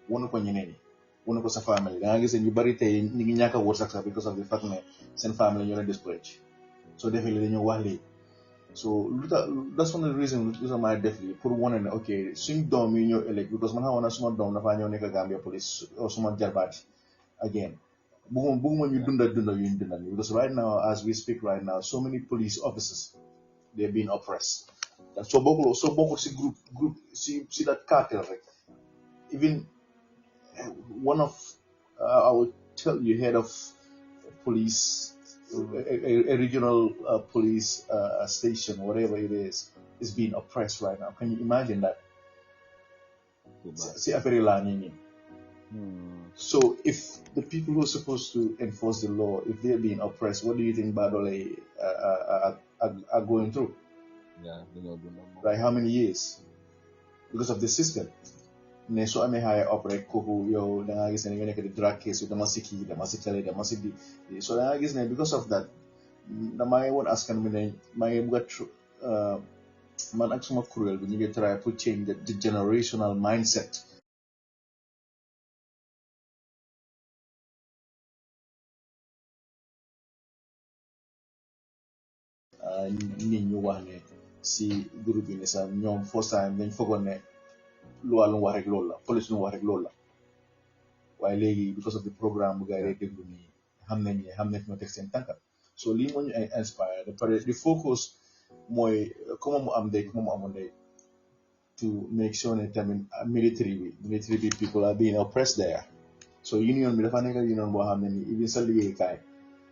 Speaker 1: wonu ko ñeneen ñi wonu ko sa famille da nga gis ñu bari tey ñi ngi ñàkk a wërsëg sax because of the fact ne seen famille ñoo leen discourage so defee li dañoo wax lii so that's one of the reasons lu tax ma def lii pour wane ne ok suñ doom yi ñëw ëllëg because man xamoon na suma doom dafaa ñëw nekk Gambia police or suma jarbaat again bugguma ñu dunda yuñ dundal because right now as we speak right now so many police officers they're being oppressed. And so boku si group see that cartel right? Even one of I would tell you head of police a regional police station whatever it is being oppressed right now. Can you imagine that? See So if the people who are supposed to enforce the law, if they're being oppressed, what do you think Badole are going through?
Speaker 3: Yeah,
Speaker 1: right? How many years? Because of the system. Ne so ame higher operate koku yo da nga gis ne nga nekk di drug case yu dama si kii dama si tele dama si di so da nga gis ne because of that damay woon askan mi ne maa ngi bëgg a man ak suma kuréel bi ñu ngi try pour change the generational mindset. nit ñu wax ne si groupe yi ne sax ñoom first time dañ foogoon ne lu wax rek loolu la police lu wax rek loolu la waaye léegi because of the programme bu gars yi déglu nii xam nañ fi ma teg seen tànka so lii moo ñu inspire de pare di focus mooy comme mu am ndey comme mu amul ndey to make sure ne tamit military bi people are being oppressed there so union bi dafa nekk union boo xam ne nii even sa liggéeykaay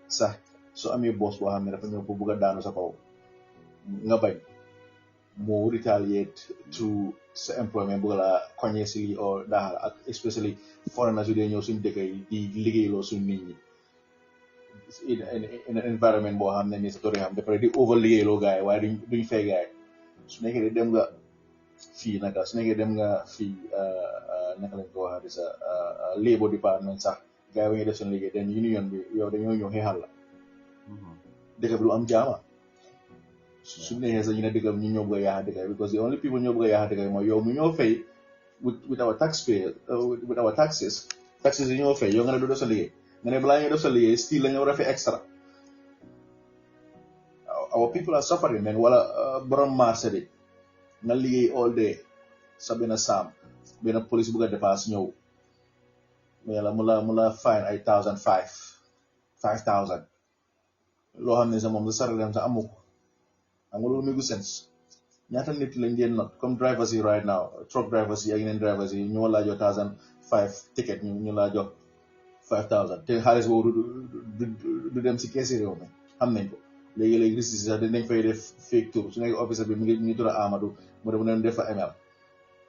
Speaker 1: sax so amee boss boo xam ne dafa ñëw ko bëgg a daanu sa kaw nga bañ moo retaliate to sa employment bëgg la koñee si lii or daaxal ak especially foreigners yu dee ñëw suñ dëkk yi di liggéeyloo suñ nit ñi in an environment boo xam ne nii sa tori xam dapare di over liggéeyloo gars yi waaye duñ fay gars yi su nekkee dem nga fii naka su nekkee dem nga fii naka lañ ko waxee sa labor department sax gars yi ba ñuy def seen liggéey dañ union bi yow dañoo ñëw xeexal la dëkk bi lu am jaama su neexee sax ñu ne dëkk bi ñu ñoo bëgg a yaaxa dëkk bi because the only people ñoo bëgg a yaaxa dëkk bi mooy yow mi ñoo fay with our taxpayer with our taxes yi ñoo fay yow nga ne du def sa liggéey nga ne balaa ñuy def sa liggéey still la ñu war a fay extra our people are suffering man wala borom marché bi nga liggéey all day sa benn saam benn police bëgg a dépasse ñëw mais la mu la fine ay 5,000 loo xam ne sax moom sa salaire sax amu ko xam nga loolu muy gu sens ñaata nit lañ dee not comme drivers yi right now truck drivers yi ak yeneen drivers yi ñu laa jox 1,500 ticket ñu laa jox 5,000 te xaalis boobu du dem si keesi réew mi xam nañ ko léegi-léegi risque sax dinañ fay def fake tour su nekk officer bi mi ngi tudd Amadou mu dem def fa ML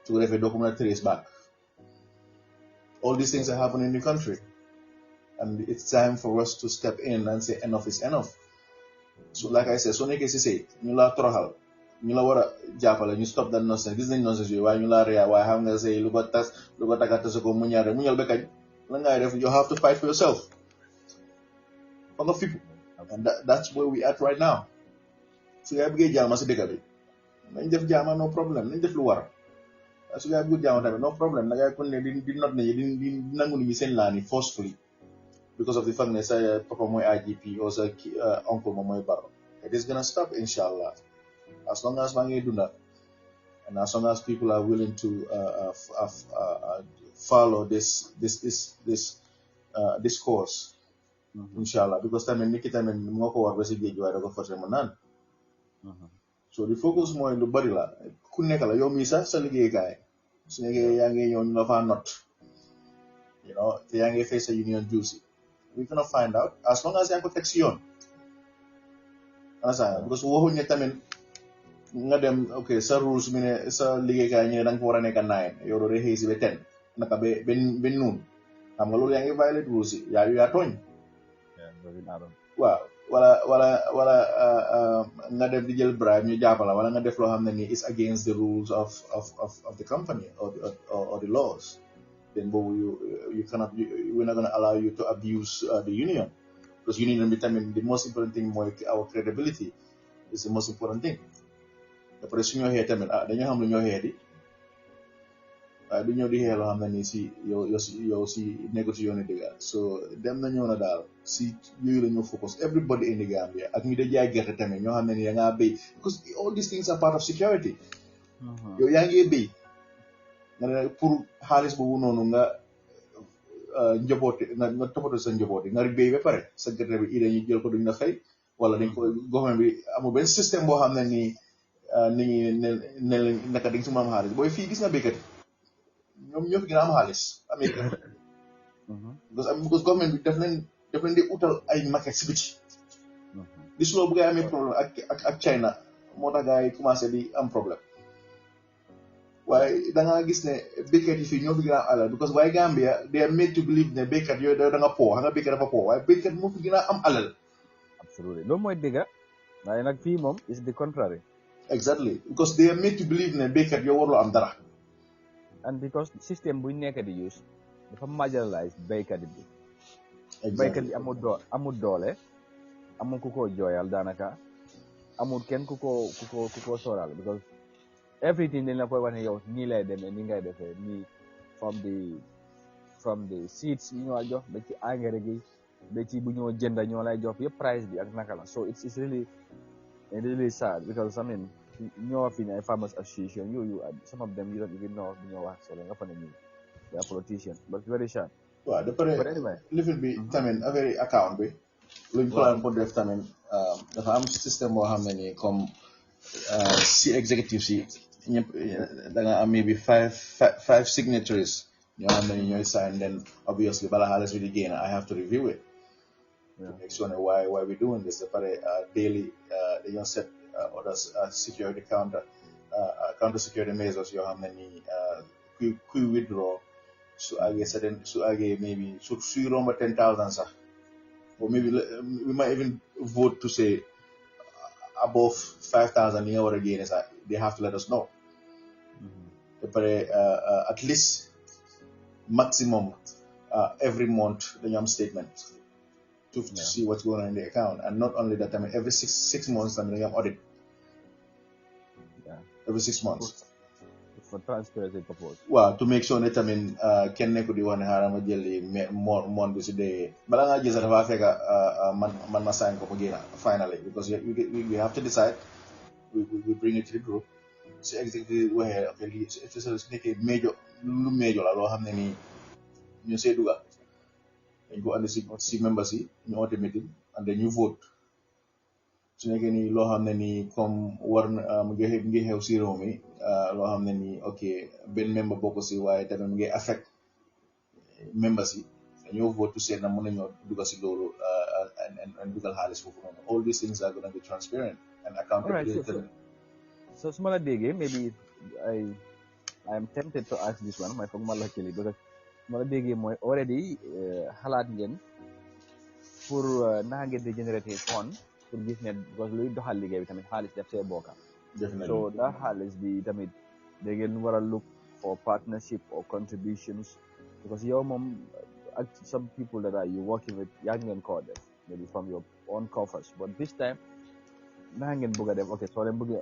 Speaker 1: su ko defee doo ko mën a trace back. All these things are happening in the country and it's time for us to step in and say enough is enough. So like I said soo nekkee si sëy ñu laa toroxal ñu la war a jàppale ñu stop that nonsense gis nañ nonsense yooyu waaye ñu laa réya waaye xam nga sëy lu ko takkate ko mu ñaare mu ñal ba kañ la ngay def you have to fight for yourself for the people and that's where we at right now. su yaa bëggee jaama si dëkk bi nañ def jaama no problem nañ def lu war su yaa bëggul jaama tamit no problem da ngay kon ne di not ne di nangu nit ñi seen laan yi forcefully because of the fact that say papa mooy IGP or say uncle moom mooy Barrow. It is gonna stop inshallah as long as maa ngi dunda and as long as people are willing to follow this course inshallah because tamit nit ki tamit moo ko war ba si géej waaye da ko forcé mu naan so the focus mooy lu bari la ku nekk la yow mii sax sa liggéeykaay su nekkee yaa ngi ñëw ñu la faa not te yaa ngi fay sa union dues we're gonna find out as long as yaa ngi ko teg si yoon because waxuñ ne tamit nga dem ok sa rules mi ne sa liggéeykaay ñu ne da nga ko war a nekk 9 yow doo dee xëy si ba 10 naka ba noon xam nga loolu yaa ngi violate rules yi yaa tooñ waaw wala nga def di jël bribe ñu jàppala wala nga def loo xam ne nii is against the rules of the company or the laws then boobu you cannot we're not going to allow you to abuse the union because union bi tamit the most important thing mooy our credibility is the most important thing après su ñoo xee tamit dañoo xam lu ñoo xee di du ñëw di xee loo xam ne nii si yow si nekku ci yooni dëgga so dem na ñëw na daal si yooyu la ñoo focus everybody in the Gambia ak ñu de jaay gerte tamit ñoo xam ne nii da ngaa béy because all these things are part of security yow yaa ngi béy nga ne pour xaalis boobu noonu nga njaboote nga toppatoo sa njaboot nga béy ba pare sa gerte bi ida ñu jël ko duñ la fay wala dañ ko government bi amul benn système boo xam ne nii nit ñi ne naka di nga si mën a am xaalis booy fii gis nga béykat ñoom ñoo fi gën a am xaalis Amérique because government bi daf leen di utal ay market si biti di suloo bu ngay amee problème ak China moo tax gars yi commencé di am problème waaye da nga gis ne béykat yi fii ñoo fi gën a am alal because waaye Gambia they are made to believe ne béykat yooyu da nga po xam nga béykat dafa po waaye béykat moo fi gën a am alal
Speaker 3: absolutely loolu mooy dëgg waaye nag fii moom is the contrary
Speaker 1: exactly because they are made to believe ne béykat yow warloo am dara
Speaker 3: and because système buñ nekk di use dafa marginalize béykat bi béykat bi amul doole amul ku ko jooyal daanaka amul kenn ku ko sooral because everything dañ la koy wax ne yow nii lay demee nii ngay defee nii from the seeds yi ñoo jox ba ci engrais gi ba ci bu ñoo jënd ñoo lay jox yëpp price bi ak naka la so it's really sad because I mean ñoo fi ay farmers association yooyu some of them you don't even know ñoo wax so nga fa ne ñu they are politicians but very sad
Speaker 1: waaw de pare lifin bi tamit affaire yi account bi luñ plan pour def tamit dafa am système boo xam ne nii comme si executive si ñëpp da nga am maybe five signatories ñoo xam ne ni ñooy sign then obviously bala xaalis bi di génn I have to review it to make sure ne why we doing this de pare daily dañoo set others security counter security measures yoo xam ne ni kuy withdraw su àggee maybe suy romba 10,000 sax or maybe we might even vote to say above 5,000 yi nga war a génne sax they have to let us know but at least maximum every month dañu am statement to see what's going on in the account and not only that I mean every six months dañu am audit every 6 months
Speaker 3: for transparency purpose
Speaker 1: waaw to make sure ne tamit kenn nekku di wax ne xaaral ma jëli moon bi si dee bala ngaa jël sax dafa fekk man ma sign ko mu génn finally because we have to decide we bring it to the group si executive waxee ok lii su nekkee lu major la loo xam ne nii ñu see dugal dañ ko andi si members yi ñu oote meeting and then ñu vote su nekkee nii loo xam ne nii comme war na mu ngi xew si réew mi loo xam ne nii ok benn member bokk si waaye tamit mu ngi affect members yi dañoo vote to say na mën nañoo dugal si loolu and dugal xaalis foofu noonu. All these things are going to be transparent and
Speaker 3: All right,
Speaker 1: accountability tamit.
Speaker 3: so small dege, maybe I am tempted to ask this one, my former luckily, because small dege moy already halat ngeen pour na ngeen di generate fund pour gis ne because luy doxal liggéey bi tamit xaalis def see bokka.
Speaker 1: Definitely.
Speaker 3: So that xaalis bi tamit da ngeen war a look for partnership or contributions because yow moom ak some people that are you working with yaa ngeen koo def maybe from your own coffers, but this time naka ngeen bëgg a def ok soo leen bëggee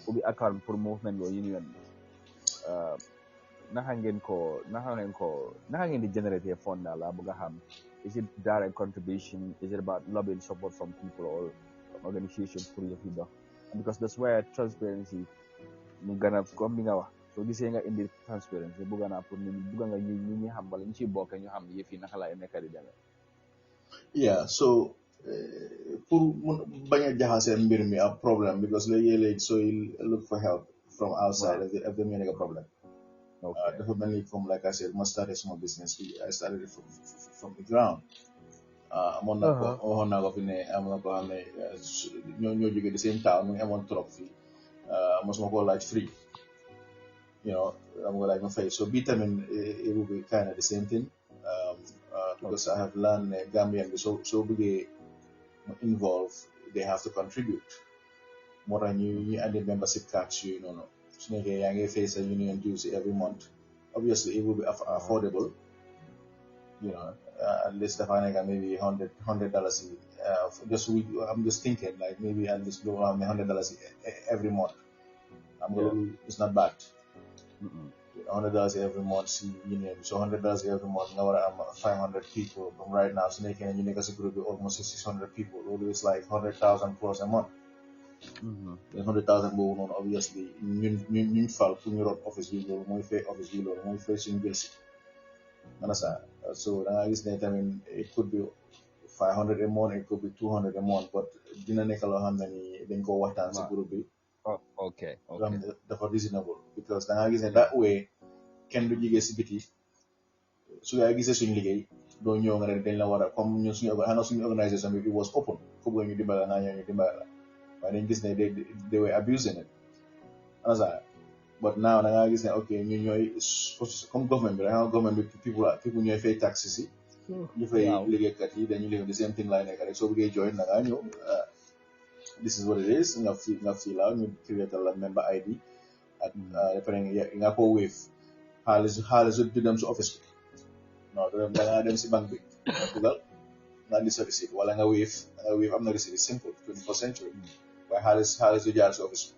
Speaker 3: ubbi account pour movement boo union naka ngeen di generate fund daal laa bëgg a xam. Is it direct contribution? Is it about lobbying support from people or organizations pour yëf yi dox? Because that's where transparency mu gën a comme bi nga wax soo gisee nga indi transparency bëgg naa pour nit ñi bëgg nga ñi xam wala ñu ciy bokk ñu xam yëf yi naka laay nekk di demee.
Speaker 1: Yeah, so pour bañ a jaxase mbir mi ab problem because léegi so you look for help from outside if they make a problem.
Speaker 3: Okay.
Speaker 1: Dafa mel ni comme like I said ma started small business I started it from the ground. Amoon na ko waxoon naa ko fi ne am na ko xam ne ñoo jógee the same town mu ngi amoon trop fii mosuma ko laaj free, you know, I'm going to face. So vitamin it will be kind of the same thing because I have learned Gambian so big involved they have to contribute more than you and the membership cards you know. So you face a union dues every month. Obviously it will be affordable, you know, at least if I maybe $100 I'm just thinking like maybe at least $100 every month. It's not bad. $100 every month, union. So $100 every month. Now I'm 500 people from right now. So making a union as a group of almost 600 people. Always like 100,000 plus a month. 100,000 go on. Obviously, new fall to your office bill, more office bill, more facing bills. Understand? So I guess that I mean it could be 500 a month, it could be 200 a month, but didn't make a lot of money. Then go what time group be.
Speaker 3: Oh, okay.
Speaker 1: That's reasonable because I guess that way can do jigé ci biti su ya gisé suñu liggéey do ñëw nga rek dañ la wara comme ñun suñu organisation bi was open ko bo ñu dimbal nga ñu dimbal la waaye dañ gis ne they were abusing it but now da nga gis ne okay ñu ñoy comme government bi government bi people ñoy fay taxes yi ñu fay liggéey kat yi dañu liggéey the same thing lay nekk rek so bëggé join da nga ñëw this is what it is nga fi la ñu create la member ID ak depending nga ko wave xaalis du dem si office bi non du dem da nga dem si banque bi nga dugal nga andi sa receipt wala nga wave am na receipt simple 21st century waaye xaalis du jaar si office bi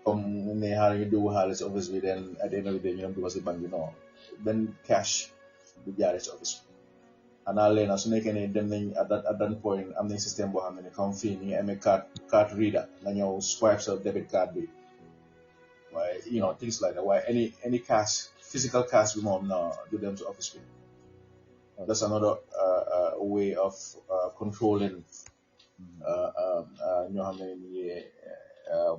Speaker 1: comme ne xaalis ñu dugg xaalis si office bi then at the end of the day ñu dem dugal si banque bi non benn cash du jaaree si office bi xanaa leena su nekkee ne dem nañ at that point am nañ système boo xam ne comme fii ni amee card reader nga ñëw swipe sa debit card bi waaye you know things like that waaye any cash physical cash bi moom no du dem to office bi that's another way of controlling ñoo xam ne ni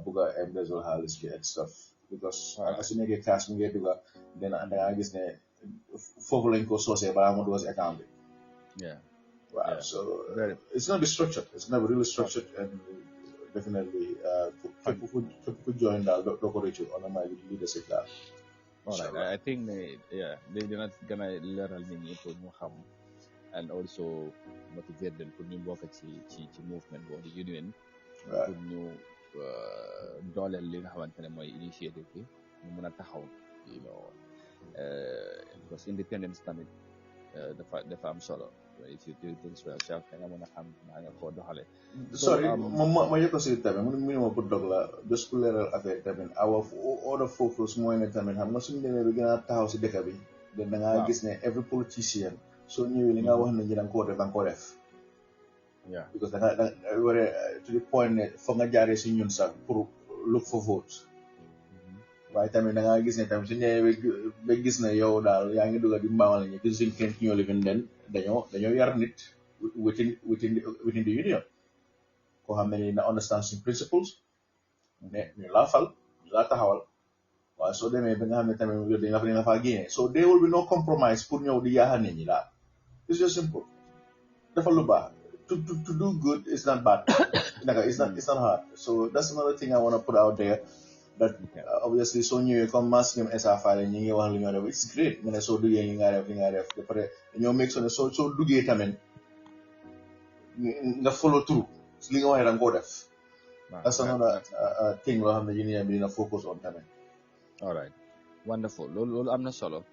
Speaker 1: bugg a embezzle xaalis bi and stuff because su nekkee cash bi ngay dugga da nga gis ne foofu lañ ko soosee balaa moo dugga si account bi. Wow. So it's going to be structured. It's going to be really structured and definitely people could join that doctorate on my leadership that.
Speaker 3: All right. I think they're not gonna learn nit pour ñu xam and also motivate them pour ñu bokk ci movement or the union pour ñu dooleel li nga xamante ne mooy initiative bi ñu mën a taxaw you know because independence tamit dafa am solo. If you do things for yourself, then I'm gonna come and for the holiday.
Speaker 1: Sorry, my yokosi tamen minimum put dogla just to leral affaire tamen our other focus moy ne tamen xam nga suñu demee bi gëna taxaw ci dëkk bi den da nga gis ne every politician so ñëwé li nga wax na ñi dang ko def because da nga to the point ne fo nga jaaré ci ñun sax pour look for vote waaye tamit da nga gis ne tamit su ñëwee ba gis ne yow daal yaa ngi dugal di mbaamal ñi gis suñ kenn ñoo leen den dañoo yar nit within the union koo xam ne ni na understand suñ principles ne ñu laa fal ñu laa taxawal waaw soo demee ba nga xam ne tamit yow dañ la faa génne so there will be no compromise pour ñëw di yaaxa nit ñi daal it's just simple dafa lu baax to do good is not bad naka it's not hard so that's another thing I want to put out there that obviously soo ñëwee comme mas ñoom esa faale ñi ngi wax lu ñoo def it's great nga ne soo duggee ñi nga def li nga def ba pare dañoo make sure ne soo duggee tamit nga follow through li nga wax ne da nga koo def that's another thing loo xam ne yéen bi dina focus on tamit
Speaker 3: all right wonderful loolu am na solo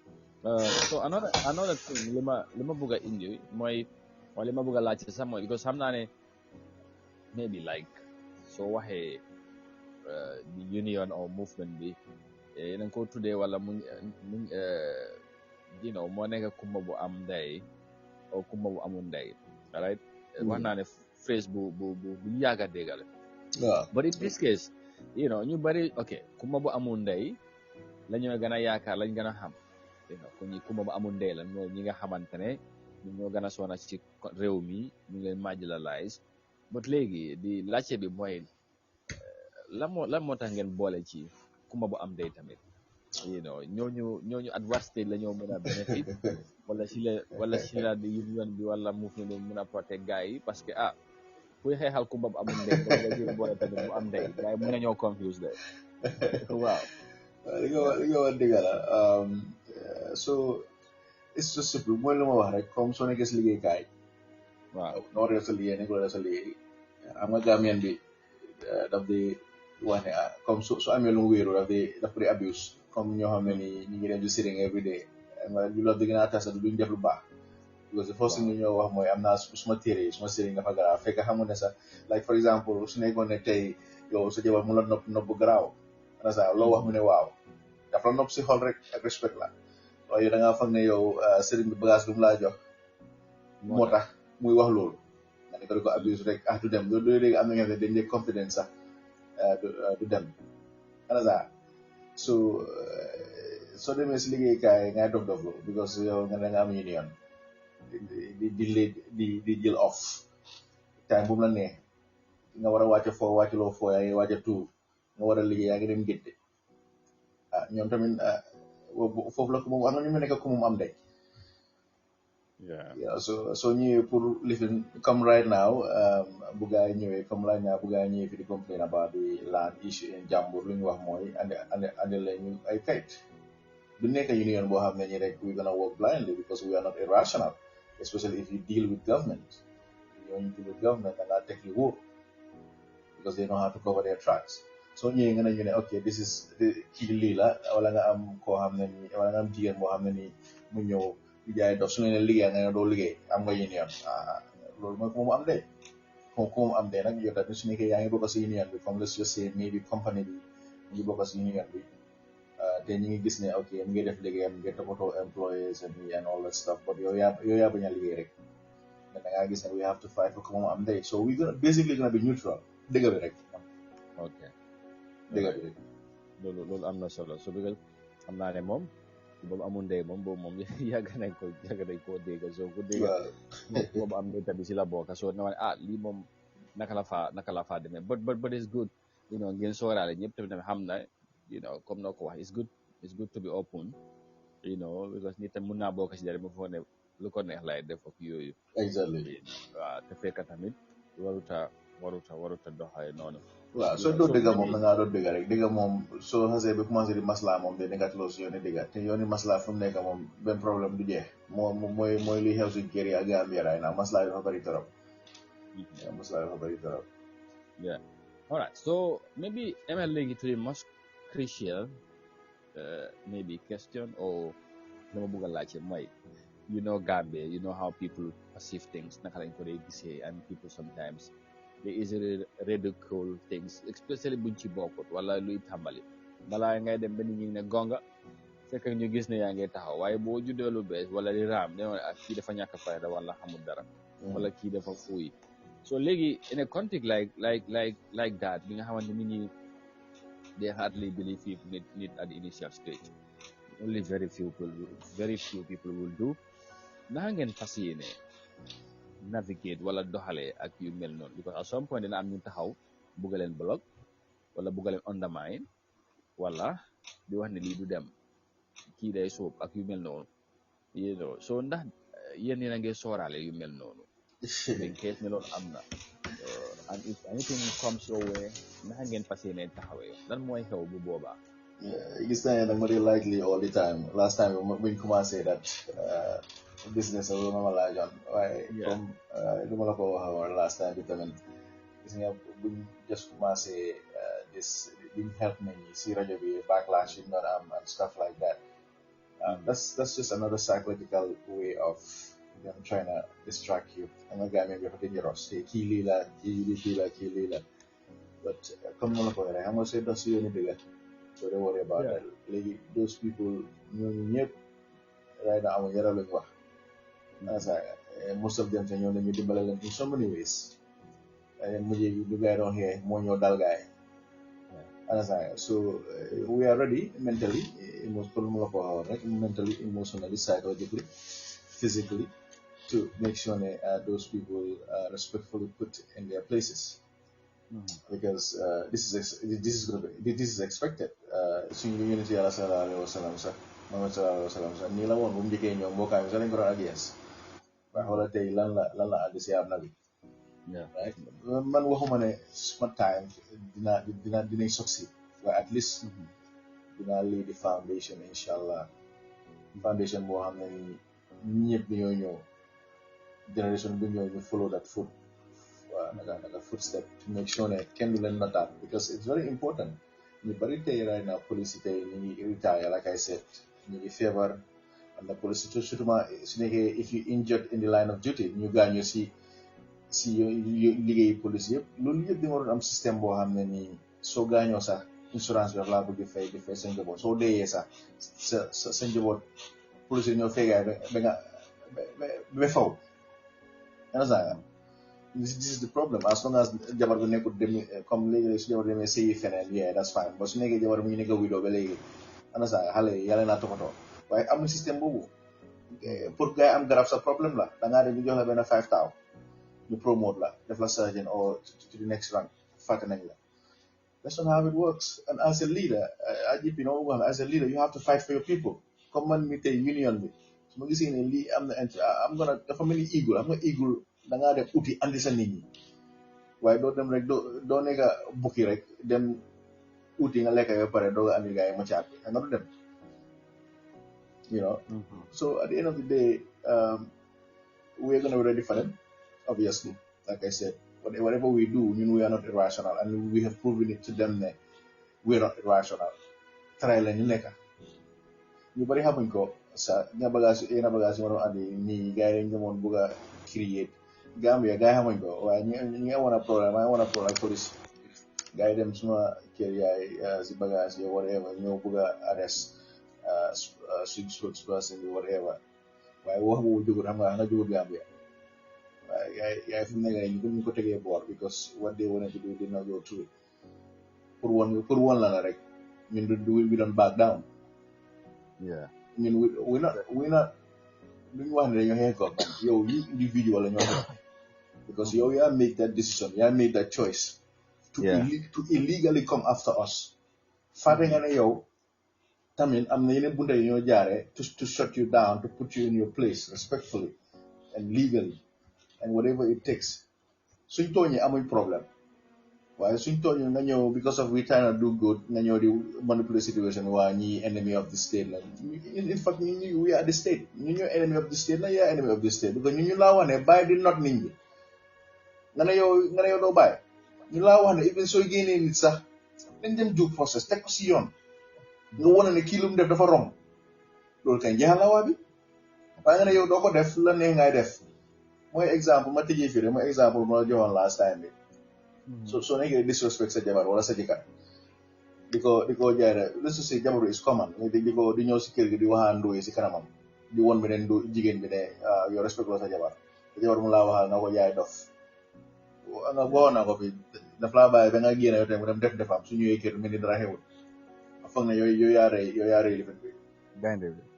Speaker 3: so another thing li ma bëgg a indi mooy wala li ma bëgg a laajte sax mooy because xam naa ne maybe like soo waxee the union or movement bi nañ ko tuddee wala mu you know moo nekk kumba bu am ndey o kumba bu amul ndey right wax naa ne phrase bu yàgg a dégg la but in this case you know ñu bari ok kumba bu amul ndey la ñoo gën a yaakaar lañ gën a xam you know ku ñi kumba bu amul ndey la ñi nga xamante ne ñoo gën a sona ci réew mi ñu ngi leen marginalize but léegi di laajte bi mooy lan moo tax ngeen boole ci kumba bu am ndey tamit you know ñooñu at what stage la ñoo mën a benefit wala si la di union bi wala movement bi mën a protect gars yi parce que kuy xeexal kumba bu amul ndey ba nga jël boole tamit bu am ndey gars yi mën nañoo confuse de waaw
Speaker 1: li nga wax dëgg la so it's just simple mooy lu ma wax rek comme soo nekkee si liggéeykaay
Speaker 3: waaw
Speaker 1: noo def sa liggéey ne ko def sa liggéey am nga Gambien bi daf di wax ne comme su amee lu mu wéeru daf di abuse comme ñoo xam ne ni ñu ngi dem di sitting every day lu la di gën a tasa duñ def lu baax because the first thing ñu ñoo wax mooy am naa suma téere suma sitting dafa garaaw fekk xamu ne sax like for example su nekkoon ne tey yow sa jabar mu la nopp bu garaaw ana sax loo wax mu ne waaw dafa la nopp si xol rek ak respect la waaye da ngaa foog ne yow sëriñ bi bagage bi mu laa jox moo tax muy wax loolu nga ne ko di ko abuse rek du dem loolu léegi am na ñoo xam ne dañ dee confidence sax du dem ana sax soo demee si liggéeykaay ngay dof loolu because yow nga da nga am union di jël off time bu mu la neex nga war a wàcce foo wàcculoo foo yaa ngi wàcce tuur nga war a liggéey yaa ngi dem gédde ñoom tamit foofu la ko moom am na ñu mu nekk ko moom am day so ñëwee pour lifin comme right now bu gaa yi ñëwee comme right now bu gaa yi ñëwee fi di complain about the land issue in jàmbur lu ñu wax mooy andi lañu ay kayit du nekk union boo xam ne ñi rek we gonna work blindly because we are not irrational especially if you deal with government you deal with government da ngaa teg li wóor because they know how to cover their tracks soo ñëwee nga ne ñu ne ok this is kii lii la wala nga am koo xam ne nii wala nga am jigéen boo xam ne nii mu ñëw di jaay dox su ne liggéey nga ne doo liggéey am nga union loolu mooy ko mu am de ko mu am de nag yow tamit su nekkee yaa ngi bokk si union bi comme let's just say maybe company bi mu ngi bokk si union bi te ñu ngi gis ne ok mu ngi def liggéeyam mu ngi toppatoo employees and all that stuff but yow yaa bañ a liggéey rek da ngaa gis ne we have to fight for ko mu am de so we gonna basically gonna be neutral dëgg bi rek
Speaker 3: ok
Speaker 1: dëgg bi
Speaker 3: loolu am na solo so because xam naa ne moom boobu amul ndey moom boobu moom yàgg nañ koo dégg soo ko dégg boobu am ndey tamit si la bokk soo ne lii moom naka la faa demee but it's good you know ngeen sooraale ñëpp tamit xam na you know comme noo ko wax it's good to be open you know because nit tam mun naa bokk si dara mu foog ne lu ko neex lay def ak yooyu
Speaker 1: exactly
Speaker 3: waaw te fekk tamit waruta doxale noonu
Speaker 1: waaw soo doo dëgga moom da ngaa doo dëgga rek dëgga moom soo xasee ba commencé di maslaa moom de nekkatloo si yooni dëgga te yooni maslaa fu mu nekk moom benn problème du jeex mooy li xew si kër yi ak Gambia right now maslaa yi dafa bëri torop
Speaker 3: yeah all right so maybe ML léegi to the most crucial maybe question or dama bëgg a laajte mooy you know Gambia you know how people perceive things naka lañ ko dee gisee and people sometimes they easily ridicule things especially buñ ci bokkut wala luy tàmbali balaa ngay dem ba nit ñi ne gonga fekk ñu gis ne yaa ngi taxaw waaye boo juddee lu bees wala di raam ne kii dafa ñàkk fayda wala xamul dara wala kii dafa fuuy so léegi in a context like that bi nga xamante nit ñi they hardly believe nit at the initial stage only very few people will do naka ngeen fas yéene navigate wala doxalee ak yu mel noonu because at some point dina am ñu taxaw bugga leen block wala bugga leen undermine wala di wax ne lii du dem kii day soob ak yu mel noonu you know so ndax yéen yéen a ngi sooraale yu mel noonu in case ne loolu am na and if anything comes your way naka ngeen fas yéene taxawee lan mooy xew bu boobaa.
Speaker 1: gis naa ne nag ma di likely all the time last time buñ commencé that business a ma laa joon waaye comme lu ma la ko waxoon last time bi tamit gis nga buñ just commencé this buñ help nañ ñi si rajo bi backlash yi doon am and stuff like that that's just another psychological way of them trying to distract you xam nga gars yi dafa dangerous te kii lii la kii lii la but comme ma la ko waxee xam nga sooy dox si yoonu dëgg so they worry about that léegi those people ñooñu ñëpp right now amuñ yara luñ wax most of them te ñoo ne ñu dimbale leen in so many ways mujjee gi du gaay doon xee moo ñoo dal gaay so we are ready mentally mentally, emotionally, psychologically, physically to make sure that those people are respectfully put in their places because this is expected. Suñu unity ala sallallahu alaihi wasallam sax Muhammad sallallahu alaihi wasallam sax nii la woon bu mu njëkkee ñoom mbokkaay sax lañ ko doon against waaye xoolal tey lan la àgg si am na bi right man waxuma ne suma time dinañ succeed waaye at least dinaa lay the foundation inshallah foundation boo xam ne ni ñëpp ñoo ñëw generation bi ñëw ñu follow that naka footstep to make sure ne kenn du leen notaat because it's very important ñu bari tey right now police tey ñu ngi retire like I said ñu ngi feebar and the police surtout su nekkee if you injured in the line of duty ñu gaañu si liggéey police yëpp loolu yëpp di nga waroon am système boo xam ne nii soo gaañoo sax insurance bi daf laa bëgg di fay sa njaboot soo deeyee sax sa njaboot police yi ñoo feegaay ba nga ba faw this is the problem as long as jabar bu nekkul dem comme léegi su jabar demee sëyi feneen that's fine ba su nekkee jabar mu ngi nekk widow ba léegi xale yi yàlla naa toppatoo waaye amul système boobu pour gars yi am garab sa problème la da ngaa dem ñu jox la benn 5,000 ñu promote la def la sergeant or to the next rank fàtte nañ la. That's not how it works. And as a leader, as a leader, you have to fight for your people. Come on, me tell union me. So I'm gonna dafa many eagle. I'm not eagle. Da nga def uti andi sa nit ñi. Waaye doo dem rek doo nekk bukki rek dem uti nga lekk ba pare doo andi gaay ma caat nga du dem. So at the end of the day, we're gonna be ready for them. Obviously, like I said. Whatever we do, we are not irrational, and we have proven it to them that we're not irrational. Try la ñu nekk ñu bari xamuñ ko sa nga bagage mo andi ni gaay ñu mon bëgg create Gambia gaay xamuñ ko waaye ñi wona problème police gaay dem suma kër yaay si bagage yi whatever ñoo bëgg arrest suñ spokesperson bi whatever waaye wax bu jógul xam nga jógul Gambia yaay fu mu nekk ñu ko tegee boor because what they wanted to do did not go through pour one la rek ñun we don't back down ñun we not duñu wax ne dañoo xeex government yow you individual la ñoo xeex because yow yaa make that decision yaa make that choice to illegally come after us fàtte nga ne yow tamit am na yeneen bunta yi ñoo jaaree to shut you down to put you in your place respectfully and legally and whatever it takes. Suñ tooñee amuñ problème waaye suñ tooñee nga ñëw because of we trying to do good nga ñëw di manipulate situation waa ñi enemy of the state la in fact we are the state ñu enemy of the state la yaa enemy of the state because ñu laa wax ne bàyyi di not nit ñi nga ne yow doo bàyyi ñu laa wax ne even sooy génnee nit sax dañ dem due process teg ko si yoon nga wane ne kii lu mu def dafa romb loolu kay njeexal la waa bi waaye nga ne yow doo ko def la neex ngay def mooy exemple ma tëjee fii rek mooy exemple ma joxoon last time bi soo nekkee disrespect sa jabar wala sa jëkkër di ko jaay rek let's say jabaru is common di ñëw si kër gi di waxaandoo si kanamam di won beneen jigéen bi ne yow respect la sa jabar mu laa waxal nga ko jaay dof nga waxoon naa ko fi daf laa bàyyi ba nga génn yow tamit mu dem def defam su ñëwee kër mel ni dara xewul foog ne yow yaa rey li bi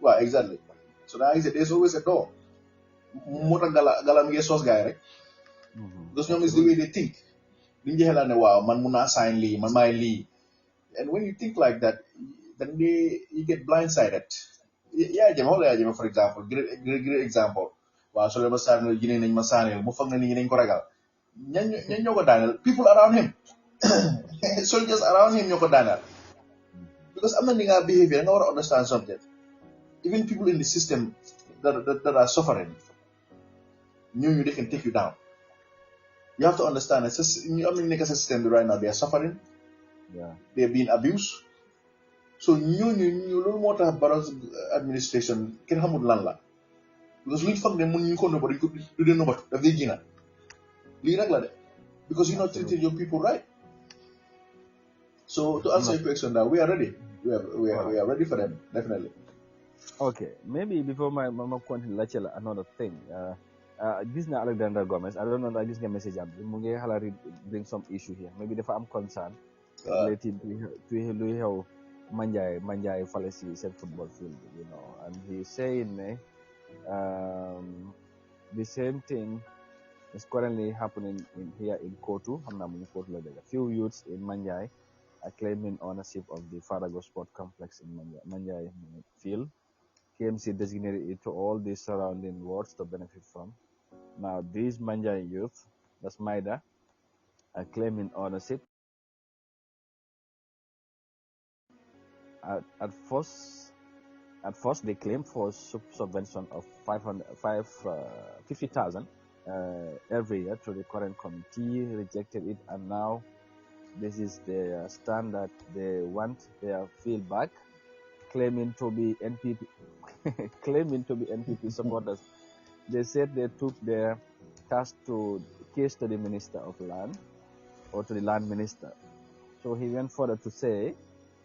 Speaker 1: waaw exactly so da nga gis there's always a door moo tax galam ngee soos gaay rek because ñoom is the way they think duñu jeexee laa ne waaw man mun naa sign lii man maay lii And when you think like that, then you get blindsided. Yeah, for example, great example. Wow, so let's say gini nañ ma sanel mu fag na ni nañ ko ragal. Ñan ñoko daanal people around him. Soldiers around him ñoko daanal. Because I'm not nga behavior, I want to understand something. Even people in the system that are suffering, they can take you down. You have to understand, a system right now, they are suffering, they're being abused. So you don't want to have Barrow's administration can hamud lan la. Because we fuck them when you nobody could do know what the vegina. Because you're not treating your people right. So to answer your question now, we are ready. We are ready for them, definitely.
Speaker 3: Okay, maybe before my mama continue another thing. This na Alexander Gomez. I don't know that this guy message am. Mungi halari bring some issue here. Maybe if I'm concerned related to how Manjai fallacy is football field, and he's saying the same thing is currently happening here in Kotu. A few youths in Manjai are claiming ownership of the Farago Sport Complex in Manjai field. KMC designated it to all these surrounding wards to benefit from. Now, these Manjai youth, that's Maida, are claiming ownership. At first, they claimed for subvention of 50,000 every year to the current committee, rejected it, and now this is the standard. They want their field back, claiming to be NPP supporters. They said they took their case to the Minister of Land or to the Land Minister. So he went further to say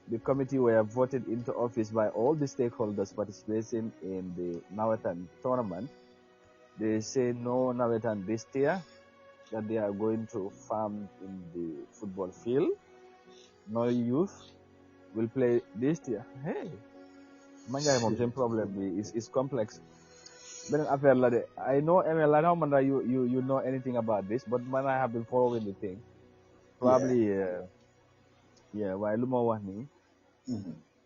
Speaker 3: the committee were voted into office by all the stakeholders participating in the Nawetan tournament. They say no Nawetan this year, that they are going to farm in the football field. No youth will play this year. Hey, Manjai mom same problem is complex. But I know ML, I don't know you know anything about this, but man, I have been following the thing. Probably while Lumawani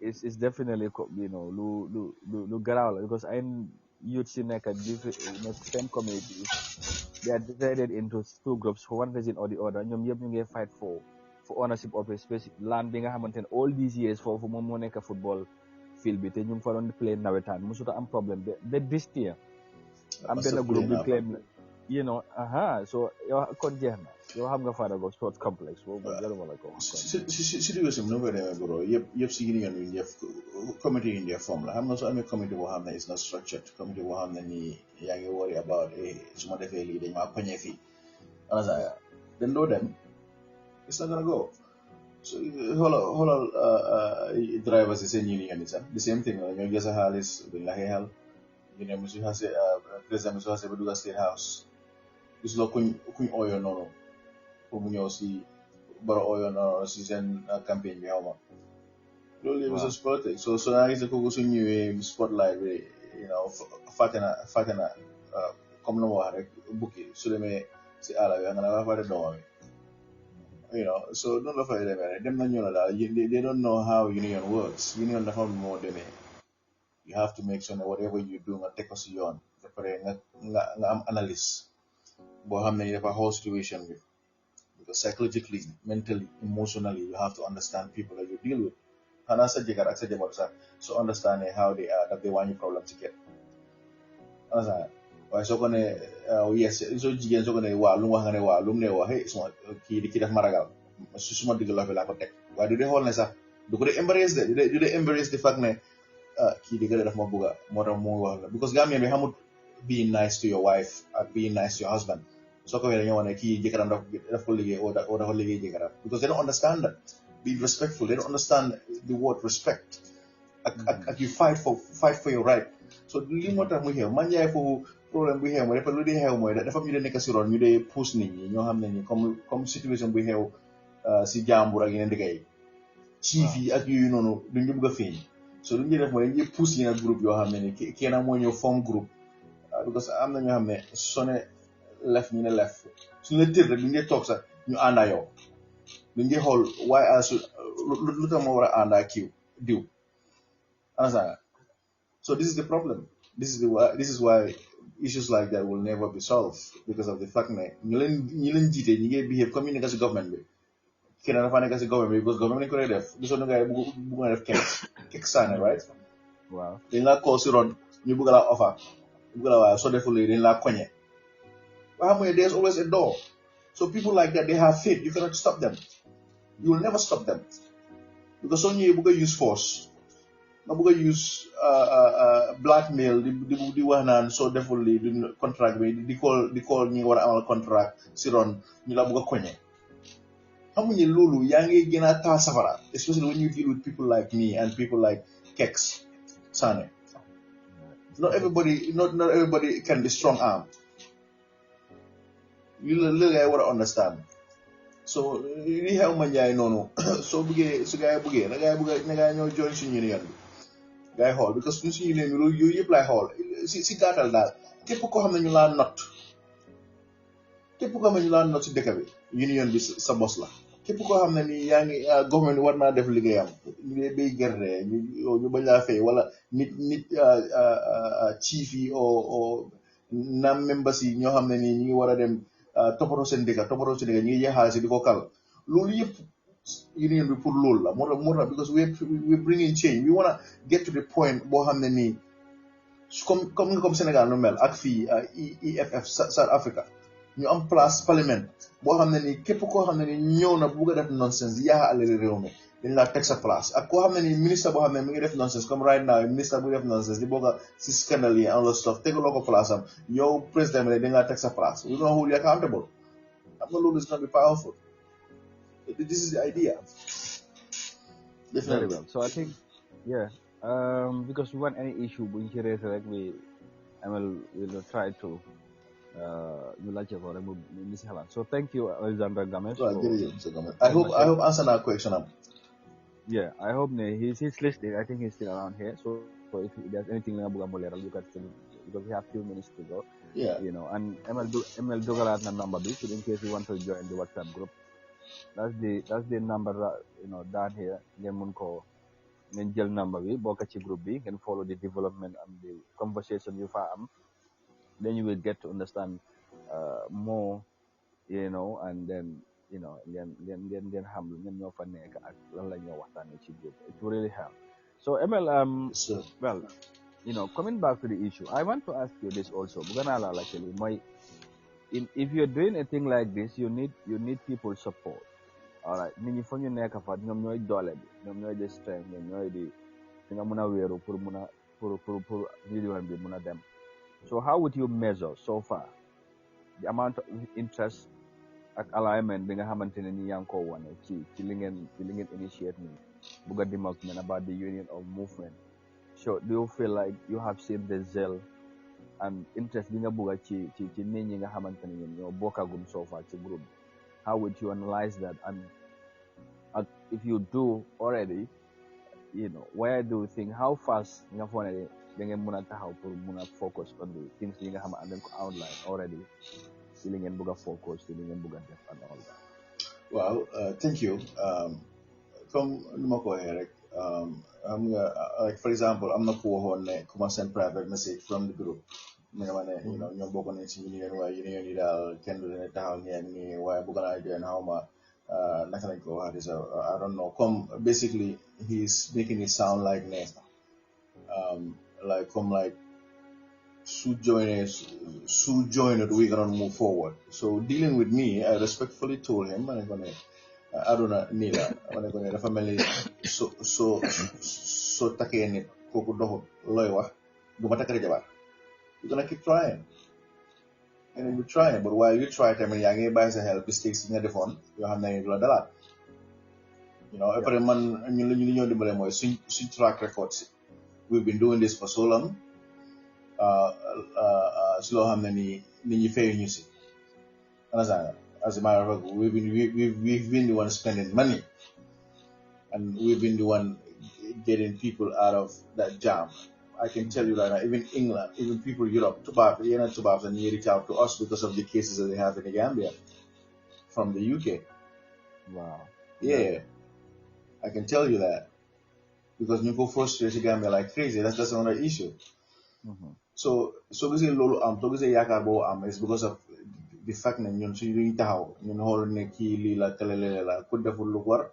Speaker 3: it's definitely lu garaaw because I youths in like same communities, they are divided into two groups for one reason or the other. ñoom yëpp ñu ngi fight for ownership of a specific land bi nga xamante all these years for moom moo nekk football field bi te ñu ngi fa doon play nawetaan musuta am problème ba this year am benn groupe bi claim so yow kon jeex na yow xam nga Farago Sports Complex boobu jaruma la ko
Speaker 1: situation no wéré bro yëpp si gini ngeen def committee yi def form la xam nga soo amee committee boo xam ne is not structured committee boo xam ne nii yaa ngi worry about su ma defee lii dañ maa poñee fii then doo dem it's not gonna go so xoolal drivers yi seen ñi ngeen sax the same thing la ñoo jël sa xaalis duñ la xeexal ñu ne monsieur xase président monsieur xase ba dugga State House gis loo kuñ ooyo noonu pour mu ñëw si baro ooyo noonu si seen campagne bi xaw ma loolu yëpp sa politique so naa gis kooku su ñëwee spotlight bi fàtte na comme lu ma wax rek bukki su demee si àll bi nga ne waa fàtte doomam so noonu la fay demee rek dem na ñëw na daal they don't know how union works union dafa moo demee you have to make sure that whatever you do nga teg ko si yoon ba pare nga am analyse boo xam ne dafa whole situation bi because psychologically mentally emotionally you have to understand people that you deal with xanaa sa jëkkër ak sa jabar sax so understanding how they are daf dee wàññi problème ci kër understand waaye soo ko ne yes soo jigéen soo ko ne waa lu mu wax nga ne waa lu mu ne wax suma kii def ma ragal suma digg loxo bi laa ko teg waaye du dee xool ne sax du ko dee embrace de du dee embrace the fact ne kii di gën daf ma bugga moo tax mu wax la because Gambia bi xamut being nice to your wife ak being nice to your husband soo ko dañoo wax ne kii jëkkëram daf ko liggéey oo dafa liggéey jëkkëram because they don't understand that be respectful they don't understand the word respect ak you fight for your right so li moo tax muy xew man yaay foofu problème buy xew mooy dafa lu dee xew mooy dafa am ñu dee nekk si roon ñu dee pousse nit ñi ñoo xam ne ni comme situation buy xew si jàmbur ak yeneen dëkk yi chief yi ak yooyu noonu duñu bëgg a feeñ so lu ñuy def mooy dañuy pousse yeneen groupe yoo xam ne ni kenn moo ñëw form groupe because am na ñoo xam ne soo ne lef ñu ne lef suñu la tër rek lu ñuy toog sax ñu àndaa yow lu ñuy xool lu tax ma war a ànd ak kiw diw understand. So this is the problem. This is why issues like that will never be solved because of the fact that ñi leen jiite ñi ngay behave comme ñu nekk si government bi kenn dafa nekk si government bi because government lañ ko dee def gisoon na ngay bugg nga def kek sànni right
Speaker 3: Wow.
Speaker 1: dañ laa call si ron ñu bugg laa offer bugg la waaye soo deful dañ laa koñe ba xam nga there's always a door. So people like that, they have faith. You cannot stop them. You will never stop them because so you bugg a use force nga bugg a use blackmail di wax naan soo deful li di contract bi di call ñi war a amal contract si ron ñu la bugg a koñe xamuñu loolu yaa ngi gën a taa safara especially when you deal with people like me and people like Kex Sane. Not everybody can be strong armed. You guy want to understand. So li xew ma njaay noonu soo buggee su gaa yi buggee na gaa yi ñoo join suñu union bi gaa yi xool because suñu union bi loolu yooyu yëpp laay xool si gàttal daal képp koo xam ne ñu laa not si dëkk bi union bi sa bos la képp koo xam ne ni yaa ngi government war naa def liggéeyam ñu dee bay gerte ñu bañ laa fay wala nit chief yi o naam members yi ñoo xam ne nii ñu ngi war a dem toppatoo seen dëkk ñu ngi jeexal si di ko kal loolu yëpp union bi pour loolu la moo tax because we bringing change we wanna get to the point boo xam ne nii comme Sénégal nu mel ak fii EFF South Africa ñu am place parlement boo xam ne nii képp koo xam ne nii ñëw na bugg a def nonsense di yaaxa alali réew mi dañ laa teg sa place ak koo xam ne nii ministre boo xam ne mi ngi def nonsense comme right now ministre bu def nonsense di bokk si scandale yi and stuff tegaloo ko place am yow président bi dañ laa teg sa place we don't hold you accountable. I'm not loolu is not be powerful. This is the idea.
Speaker 3: Very well. So I think because we want any issue buñ ci raise rek we will try to ñu laajte ko rek mu si xalaat. So thank you Alexander Games.
Speaker 1: I hope answer that question.
Speaker 3: Yeah, I hope he's listening. I think he's still around here. So if there's anything you can still, because we have few minutes to go.
Speaker 1: Yeah.
Speaker 3: You know, and ML Dogalat na number B, so in case you want to join the WhatsApp group. That's the number down here. Ngeen mun ko ngeen jël number bi bokk ci group bi ngeen follow the development and the conversation you fa am. Then you will get to understand more, and then ngeen xam ñen ñoo fa nekk ak lan la ñoo waxtaanee ci group. It will really help. So ML well, coming back to the issue, I want to ask you this also. If you're doing a thing like this, you need people's support. All right, nit ñi fa ñu nekk fa ñoom ñooy doole bi ñoom ñooy di strength ñoom ñooy di nga mun a wéeru pour million bi mun a dem. So how would you measure so far the amount of interest ak alignment bi nga xamante ne ni yaa ngi ko wane ci li ngeen initiate ni bugg a document about the union of movement? So do you feel like you have seen the zeal and interest bi nga bugg a ci nit ñi nga xamante ne ñoo bokkagum so far ci groupe? How would you analyze that? And if you do already, where do you think, how fast nga foog ne da ngeen mën a taxaw pour mën a focus on the things yi nga xam ne dañ ko outline already ci li ngeen bëgg a focus ci li ngeen bëgg a def and all that?
Speaker 1: Well, thank you. Comme nu ma ko waxee rek xam nga like for example am na ku waxoon ne ku ma send private message from the group mi nga ma ne ñoom bokk nañ ci union waaye union yi daal kenn du leen taxaw ngeen ni waaye bëgg naa join xaw ma naka lañ ko waxati so I don't know comme basically he's making it sound like ne like Sue joined we're gonna move forward. So dealing with me, I respectfully told him I don't know dafa mel ni so takkee nit kooku doxut looy wax du ma takkale jabar. You're gonna keep trying and then you trying, but while you try tamit yaa ngi bàyyi sa xel mistakes yi nga defoon yoo xam ne du la dalaat. Après man ñun li ñoo dimbale mooy suñ track records. We've been doing this for so long. Si loo xam ne ni nit ñi fay ñu si. As a matter of fact, we've been the one spending money, and we've been the one getting people out of that jam. I can tell you right now, even England, even people Europe, Tubabs, and they reach out to us because of the cases that they have in the Gambia from the UK.
Speaker 3: Wow.
Speaker 1: Yeah. I can tell you that because ñu ko frustrate Gambia like crazy. That's another issue. So gisee loolu am soo gisee yaakaar boobu am is because of the fact ne ñun suñu duñ taxaw ñun xool ne kii lii la kële la ku deful lu war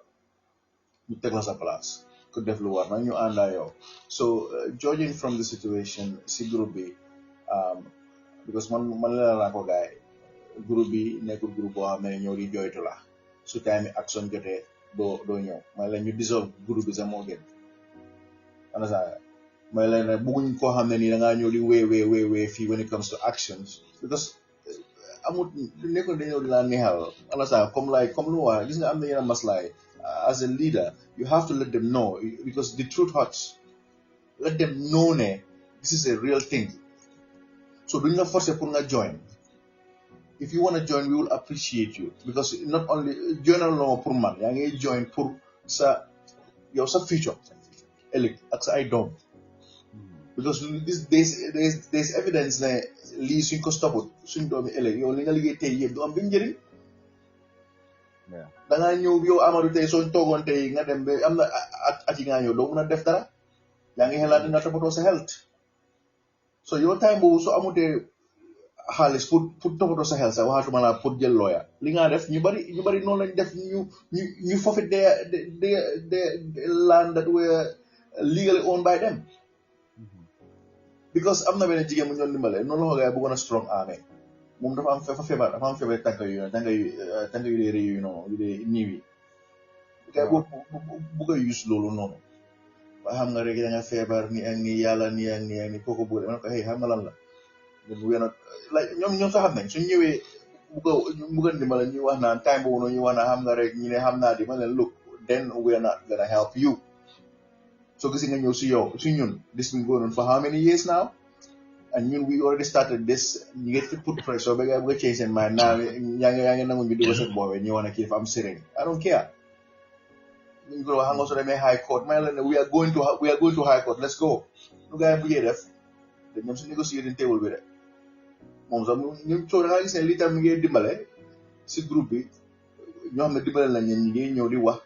Speaker 1: ñu teg la sa place ku def lu war nag ñu àndaa yow. So judging from the situation si groupe bi because man la ko gaay groupe bi nekkul groupe boo xam ne ñoo di joytu la su time action jotee doo ñëw may la ñu dissolve groupe bi sax moo gën understand may la ne bëgguñ koo xam ne nii da ngaa ñëw di wee fii when it comes to actions because amut nekkul dañoo di laa neexal understand comme lu wax gis nga am na yenn maslaay as a leader you have to let them know because the truth hurts. Let them know ne this is a real thing. So duñ la forcer pour nga join. If you want to join, we will appreciate you because not only join along pour man, yaa ngi join pour sa yow sa future ëllëg ak sa ay doom. Because there's evidence ne lii suñ ko stopput suñ doomi ëllëg yow li nga liggéey tey yëpp du am benn njëriñ. Da ngaa ñëw yow Amadou tey soo toogoon tey nga dem ba am na at yi ngaa ñëw doo mun a def dara yaa ngi xelaat nga toppatoo sa health. So yow time boobu soo amutee xaalis pour toppatoo sa xel sax waxatuma la pour jël lawyer li nga def ñu bari noonu lañ def ñu forfeit the land that were legally owned by them because am na benn jigéen mu ñoon dimbale noonu la ko gaay bëggoon a strong army moom dafa am feebar tànk yu dee rëy yu noonu yu dee niiw yi gaay bëgg a use loolu noonu ba xam nga rek da nga feebar ni ak ni yàlla ni ak ni kooku bëgg man ko hey xam nga lan la ñoom sax xam nañ suñ ñëwee bugg a dimbale ñu wax naan time boobu noonu ñu wax naan xam nga rek ñu ne xam naa di ma leen look then we are not gonna help you so gis nga ñëw si yow si ñun this been going on for how many years now and ñun we already started this ñu ngi put pressure ba nga bëgg a change seen mind naa yaa ngi nangu ñu dugg seen boobee ñu wax ne kii dafa am sëriñ I don't care ñu ko wax xam nga soo demee high court ma leen ne we are going to high court let's go lu gaa yi bëggee def dañ ñoom si négocier table bi rek moom sax ñun soo da ngaa gis ne lii tam mi ngi dimbale si groupe bi ñoo xam ne dimbale nañ ñi ngi ñëw di wax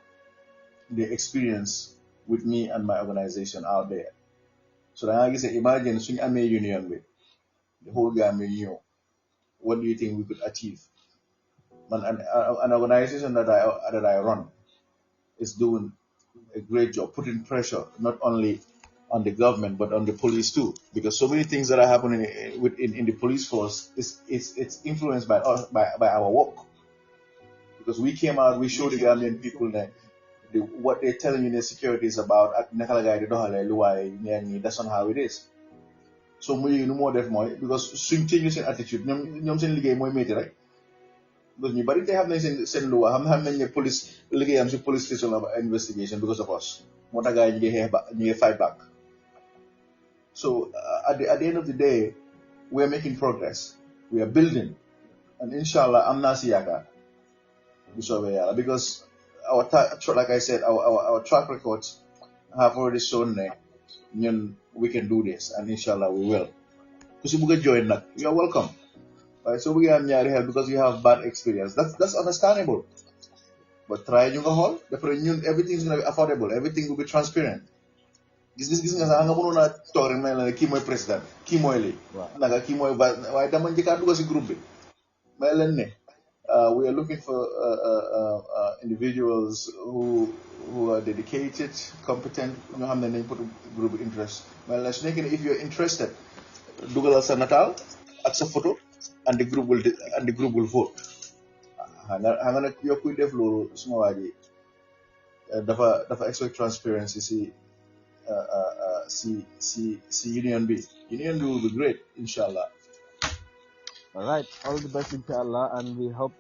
Speaker 1: the experience with me and my organization out there so da ngaa gis ne imagine suñu amee union bi the whole Gambia ñëw what do you think we could achieve man an organization that I run is doing a great job putting pressure not only on the government but on the police too because so many things that are happening in the police force it's influenced by us by our work because we came out we showed the Gambian people that what they're telling you in the security is about that's not how it is so muy nu moo def mooy because suñ change seen attitude ñoom seen liggéey mooy métti rek because ñu bari tey xam nañ seen luwa xam nañ ne police liggéeyam si police station investigation because of us moo tax gars yi ñu ngi fight back so at the end of the day we are making progress we are building and inshallah am naa si yaakaar bu soobee yàlla because like I said our track records have already shown that we can do this and inshallah we will ku si bëgg a join nag you are welcome waaye soo bëggee am ñaari xel because you have bad experience that's understandable but try ñu nga xool dafa ñun everything is going to be affordable everything will be transparent gis nga sax nga mënoon a toog rek may la ne kii mooy président kii mooy lii naka kii mooy waaye dama njëkkaat dugg si groupe bi may leen ne we are looking for individuals who are dedicated, competent, ñoo xam ne nañ put group interest. May la su nekkee ne if you're interested, dugalal sa nataal ak sa photo and the group will vote. Xam nga nag yow kuy def loolu suma waa ji dafa expect transparency si union bi will be great inshallah.
Speaker 3: All right, all the best, inshallah, and we hope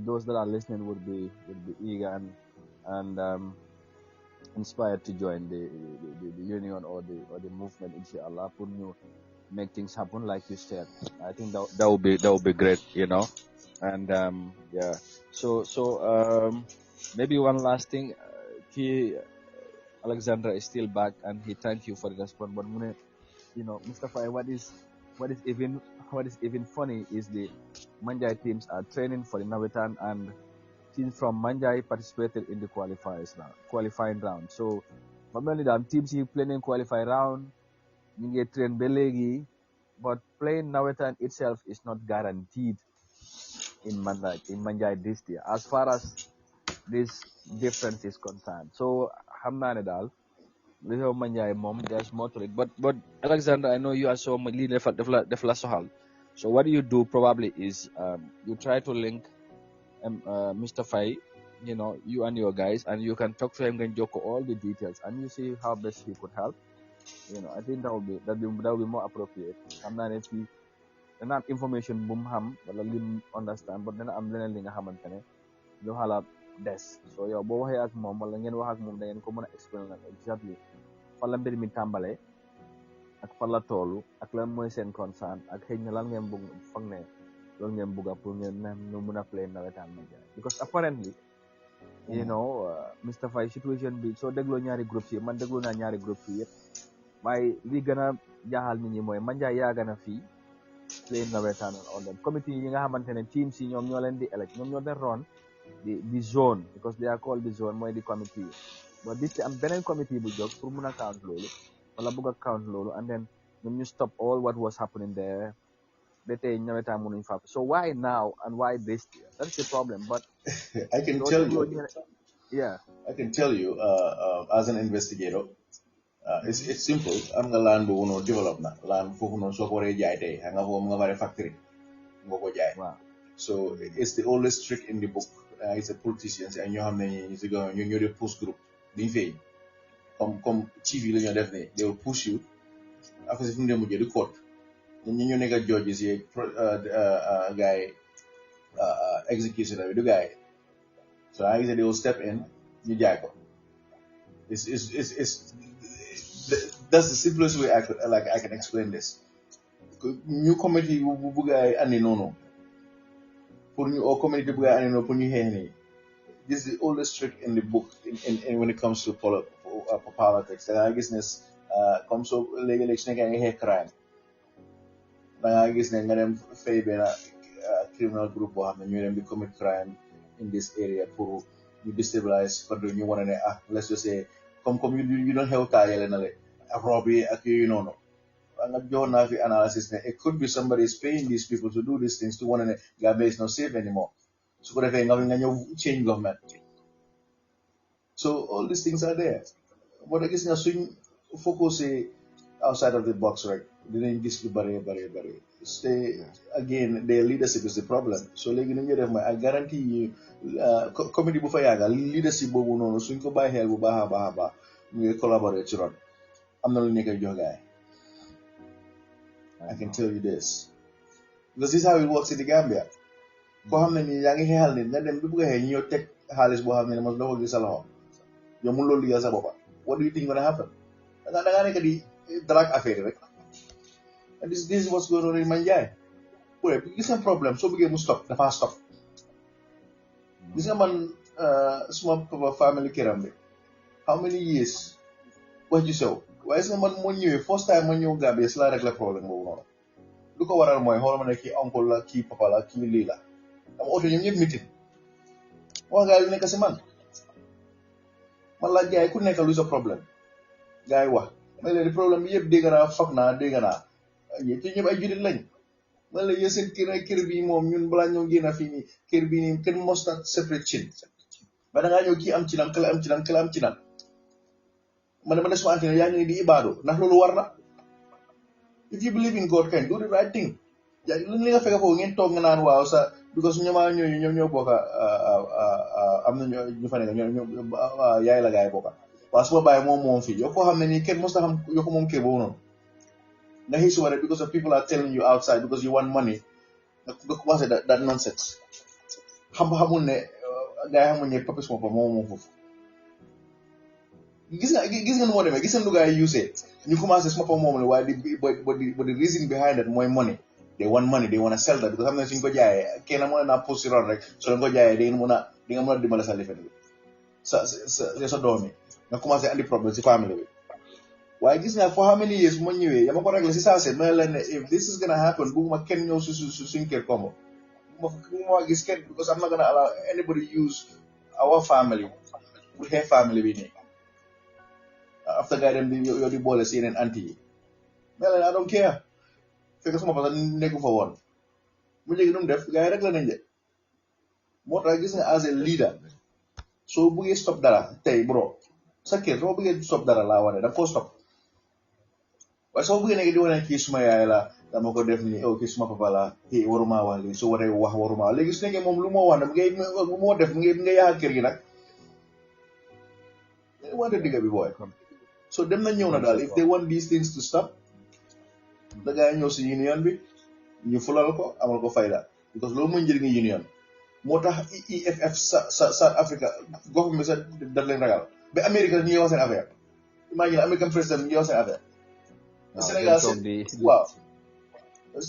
Speaker 3: those that are listening would be eager and inspired to join the union or the movement, inshallah. Put new make things happen, like you said. I think that would be great, you know. And yeah, so maybe one last thing. Alexandra is still back, and he thanked you for the response. But you know, Mustafa, what is even funny is the Manjai teams are training for the Navetan, and teams from Manjai participated in the qualifying round. So, normally the teams he playing in qualifying round, you get trained belegi, but playing Nawetan itself is not guaranteed in Manjai this year, as far as this difference is concerned. So, Hamnanedal, Little Manjai mom, there's more to it. But Alexander, I know you are so lead the Flasohal. So what you do probably is you try to link Mr. Fai, you and your guys, and you can talk to him and joke all the details, and you see how best he could help. I think that will be more appropriate. I'm not if he enough information boom ham, but I didn't understand. But then I'm learning a ham and you have des. So your boy has mom, well, ngeen wax ak mom da ngeen ko mën explain exactly fa la mbir mi tàmbale ak fa la toolu ak lan mooy seen concern ak xëy na lan ngeen bëgg foog ne loolu ngeen bëgg pour ngeen ñu mën a play nawetaan Manjai because apparently Mr. Fay situation bi soo dégloo ñaari groupe yi man dégloo naa ñaari groupe yi yëpp waaye li gën a jaaxal nit ñi mooy Manjai yaa gën a fii play nawetaan on them committee yi nga xamante ne teams yi ñoom ñoo leen di elect ñoom ñoo leen ron the zone because they are called the zone mooy the committee but this am beneen committee bu jóg pour mun a count loolu wala bëgg a count loolu and then ñoom ñu stop all what was happening there ba tey nawetaan mënuñ fa so why now and why this year that's the problem but
Speaker 1: I can tell you
Speaker 3: yeah
Speaker 1: I can tell you as an investigator it's simple am nga laan boobu noonu develop na laan foofu noonu soo ko waree jaay tey xam nga foofu nga bare factory nga ko jaay so it's the oldest trick in the book it's a politicians and ñoo xam ne ñoo def push group biñu feeñ comme chief yi la ñoo def ne they will push you after si fu mu dee mujjee di court ñu nekk ak judges yi gars yi executioner bi du gars yi so I guess they will step in ñu jaay ko it's that's the simplest way I can explain this ñu committee bu gars yi andi noonu pour ñu au community bu gars yi andi noonu pour ñu xeex nii this is the oldest trick in the book in when it comes to politics da ngaa gis ne comme so léegi-léegi su nekkee nga xeex crime da ngaa gis ne nga dem fay benn criminal group boo xam ne ñu dem di commit crime in this area pour ñu destabilize for ñu wane ne let's just say comme yu doon xew taayale na le rob yi ak yooyu noonu nga joxoon naa fi analysis ne it could be somebody is paying these people to do these things to wane ne Gambia is not safe anymore su ko defee nga ñëw change government so all these things are there but gis nga suñ focusé outside of the box rek dinañ gis lu bari stay again their leadership is the problem so léegi ni ñu def mooy I guarantee you committee bu fa yàgga leadership boobu noonu suñ ko bàyyi xel bu baax a baax ñu ngi collaborer ci ron am na lu ñu koy jox gaay I can tell you this because this is how it works in the Gambia koo xam ne nii yaa ngi xeexal nit nga dem bi bëgg a xeex ñoo teg xaalis boo xam ne mos doo ko gis sa loxo yow mun loolu liggéeyal sa boppa what do you think gonna happen da ngaa nekk di drag affaire rek and this is what's going on in Manjai pour gis nga problème soo bëggee mu stop dafa stop gis nga man suma papa family këram bi how many years wax ju sew waaye gis nga man moo ñëwee first time ma ñëw Gambia si laa régler problème boobu noonu lu ko waral mooy xool ma ne kii oncle la kii papa la kii lii la dama oto ñoom ñëpp meeting wax gaa yi lu nekk si man laaj gaa yi ku nekk lu sa problème gaa yi wax ma leen di problème bi yëpp dégg naa foog naa te ñëpp ay jullit lañ ma la yéen seen kër bi moom ñun balaa ñoo génn fii nii kër bii nii kenn mos na separate cin ba da ngaa ñëw kii am cinam kële am cinam ma ne suma antine yaa ngi di ibaado ndax loolu war na if you believe in God can do the right thing li nga fekk foofu ngeen toog nga naan waaw sa because ñooma ñooñu ñoo bokka am na ñu fa nekk ñoo yaay la gaay bokka waaw su ma bàyyi moom fii yow koo xam ne nii kenn mos na xam yoo ko moom kër boobu noonu nga xëy suba rek because of people are telling you outside because you want money nga commencé that nonsense xamul ne gaay xamul ne papa suma papa moom foofu gis nga nu moo demee gis nga lu gaay usee ñu commencé suma papa moom la waaye the reason behind that mooy money they want money they want to sell that because xam ne suñ ko jaayee kenn mën naa post ron rek soo leen ko jaayee di nga mën a dimbale sa lifin bi sa doom yi nga commencé andi problème si famille bi waaye gis nga for how many years bu ma ñëwee dama ko réglé si saa seet ma leen ne if this is gonna happen bugguma kenn ñëw suñ kër kombo because I'm not gonna allow anybody to use our family with her family bi nii after gars yi dem di yow di boole si yeneen anti yi mais I don't care fekk sama papa nekku fa woon mu léegi nu mu def gars yi rek la nañ de moo tax gis nga as a leader soo bëggee stop dara tey bro sa kër soo bëggee stop dara laa wane da nga koo stop waaye soo bëggee nekk di wane kii suma yaay la dama ko def nii kii suma papa la kii waruma wax lii su waree wax waruma léegi su nekkee moom lu moo wax ne mu moo def mu ngay yàq kër gi nag wante digga bi booy so dem na ñëw na daal if they want these things to stop da ngay ñëw si union bi ñu fulal ko amal ko fayda because loolu mooy njëriñu union moo tax EFF South Africa gox mi sax daf leen ragal ba Amérique ñu ngi wax seen affaire imagine American président ñu ngi wax seen affaire Sénégal waaw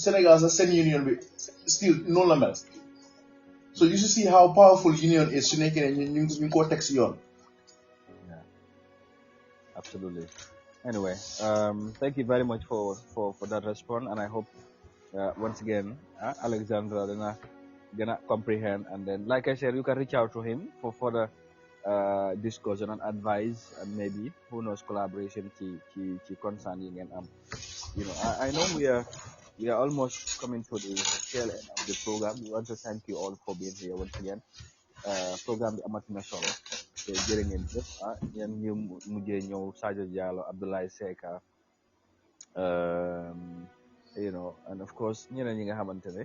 Speaker 1: Sénégal sax seen union bi still noonu la mel so you should see how powerful union is su nekkee ne ñu ngi koo teg si yoon.
Speaker 3: Absolutely. Anyway, thank you very much for that response, and I hope once again Alexandra gonna comprehend, and then like I said, you can reach out to him for further discussion and advice, and maybe who knows collaboration to concerning and I know we are almost coming to the tail end of the program. We want to thank you all for being here once again. Program bi amati na solo te jërë ngeen jëf yéen ñu mujjee ñëw Sadio Diallo Abdoulaye Seka and of course ñeneen ñi nga xamante ne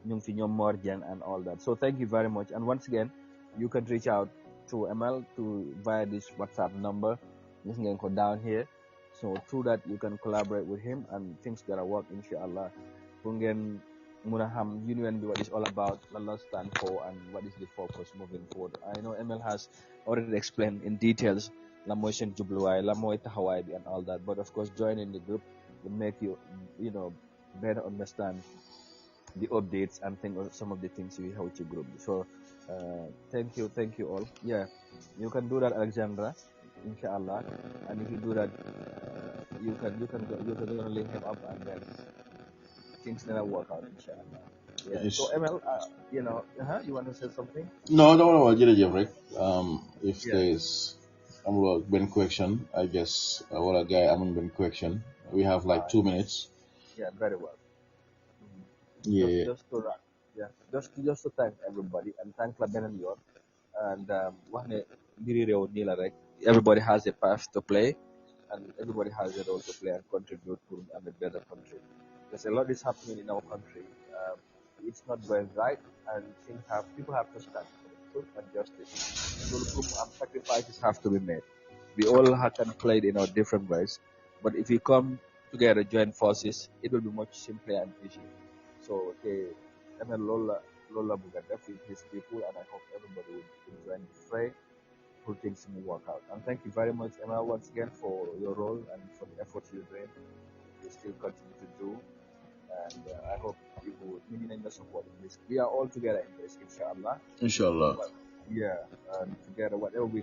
Speaker 3: ñu ngi fi ñoom Mor Dieng and all that, so thank you very much, and once again you can reach out to ML via this WhatsApp number gis ngeen ko down here, so through that you can collaborate with him and things gonna work inshallah pour ngeen mun a xam union bi what is all about, lan la stand for, and what is the focus moving forward. I know ML has already explained in details la mooy seen jubluwaay la mooy taxawaay bi and all that, but of course joining the group will make you better understand the updates and some of the things we have to group. So thank you all. Yeah, you can do that, Alexandra, inshallah, and if you do that you can link him up, and then things gonna work out inshallah. Yeah. So ML, you want to say something?
Speaker 1: No, jërëjëf rek. If there's Ben question, I guess a guy Ben question. We have like 2 minutes.
Speaker 3: Yeah, very well.
Speaker 1: Yeah.
Speaker 3: Just to run. Yeah. Just to thank everybody and thank la beneen yoon. And wax ne mbiri réew nii la rek. Everybody has a part to play, and everybody has a role to play and contribute to a better country. There's a lot is happening in our country. It's not going right, and people have to stand for the truth and justice. So sacrifices have to be made. We all can play it in our different ways, but if we come together, join forces, it will be much simpler and easier. So Lola Bugadef with his people, and I hope everybody will join the fray. Who things will work out. And thank you very much, Emma, once again for your role and for the efforts you're doing. You still continue to do, and I hope you will continue the support in this. We are all together in this, inshallah.
Speaker 1: Inshallah.
Speaker 3: Yeah, together, whatever we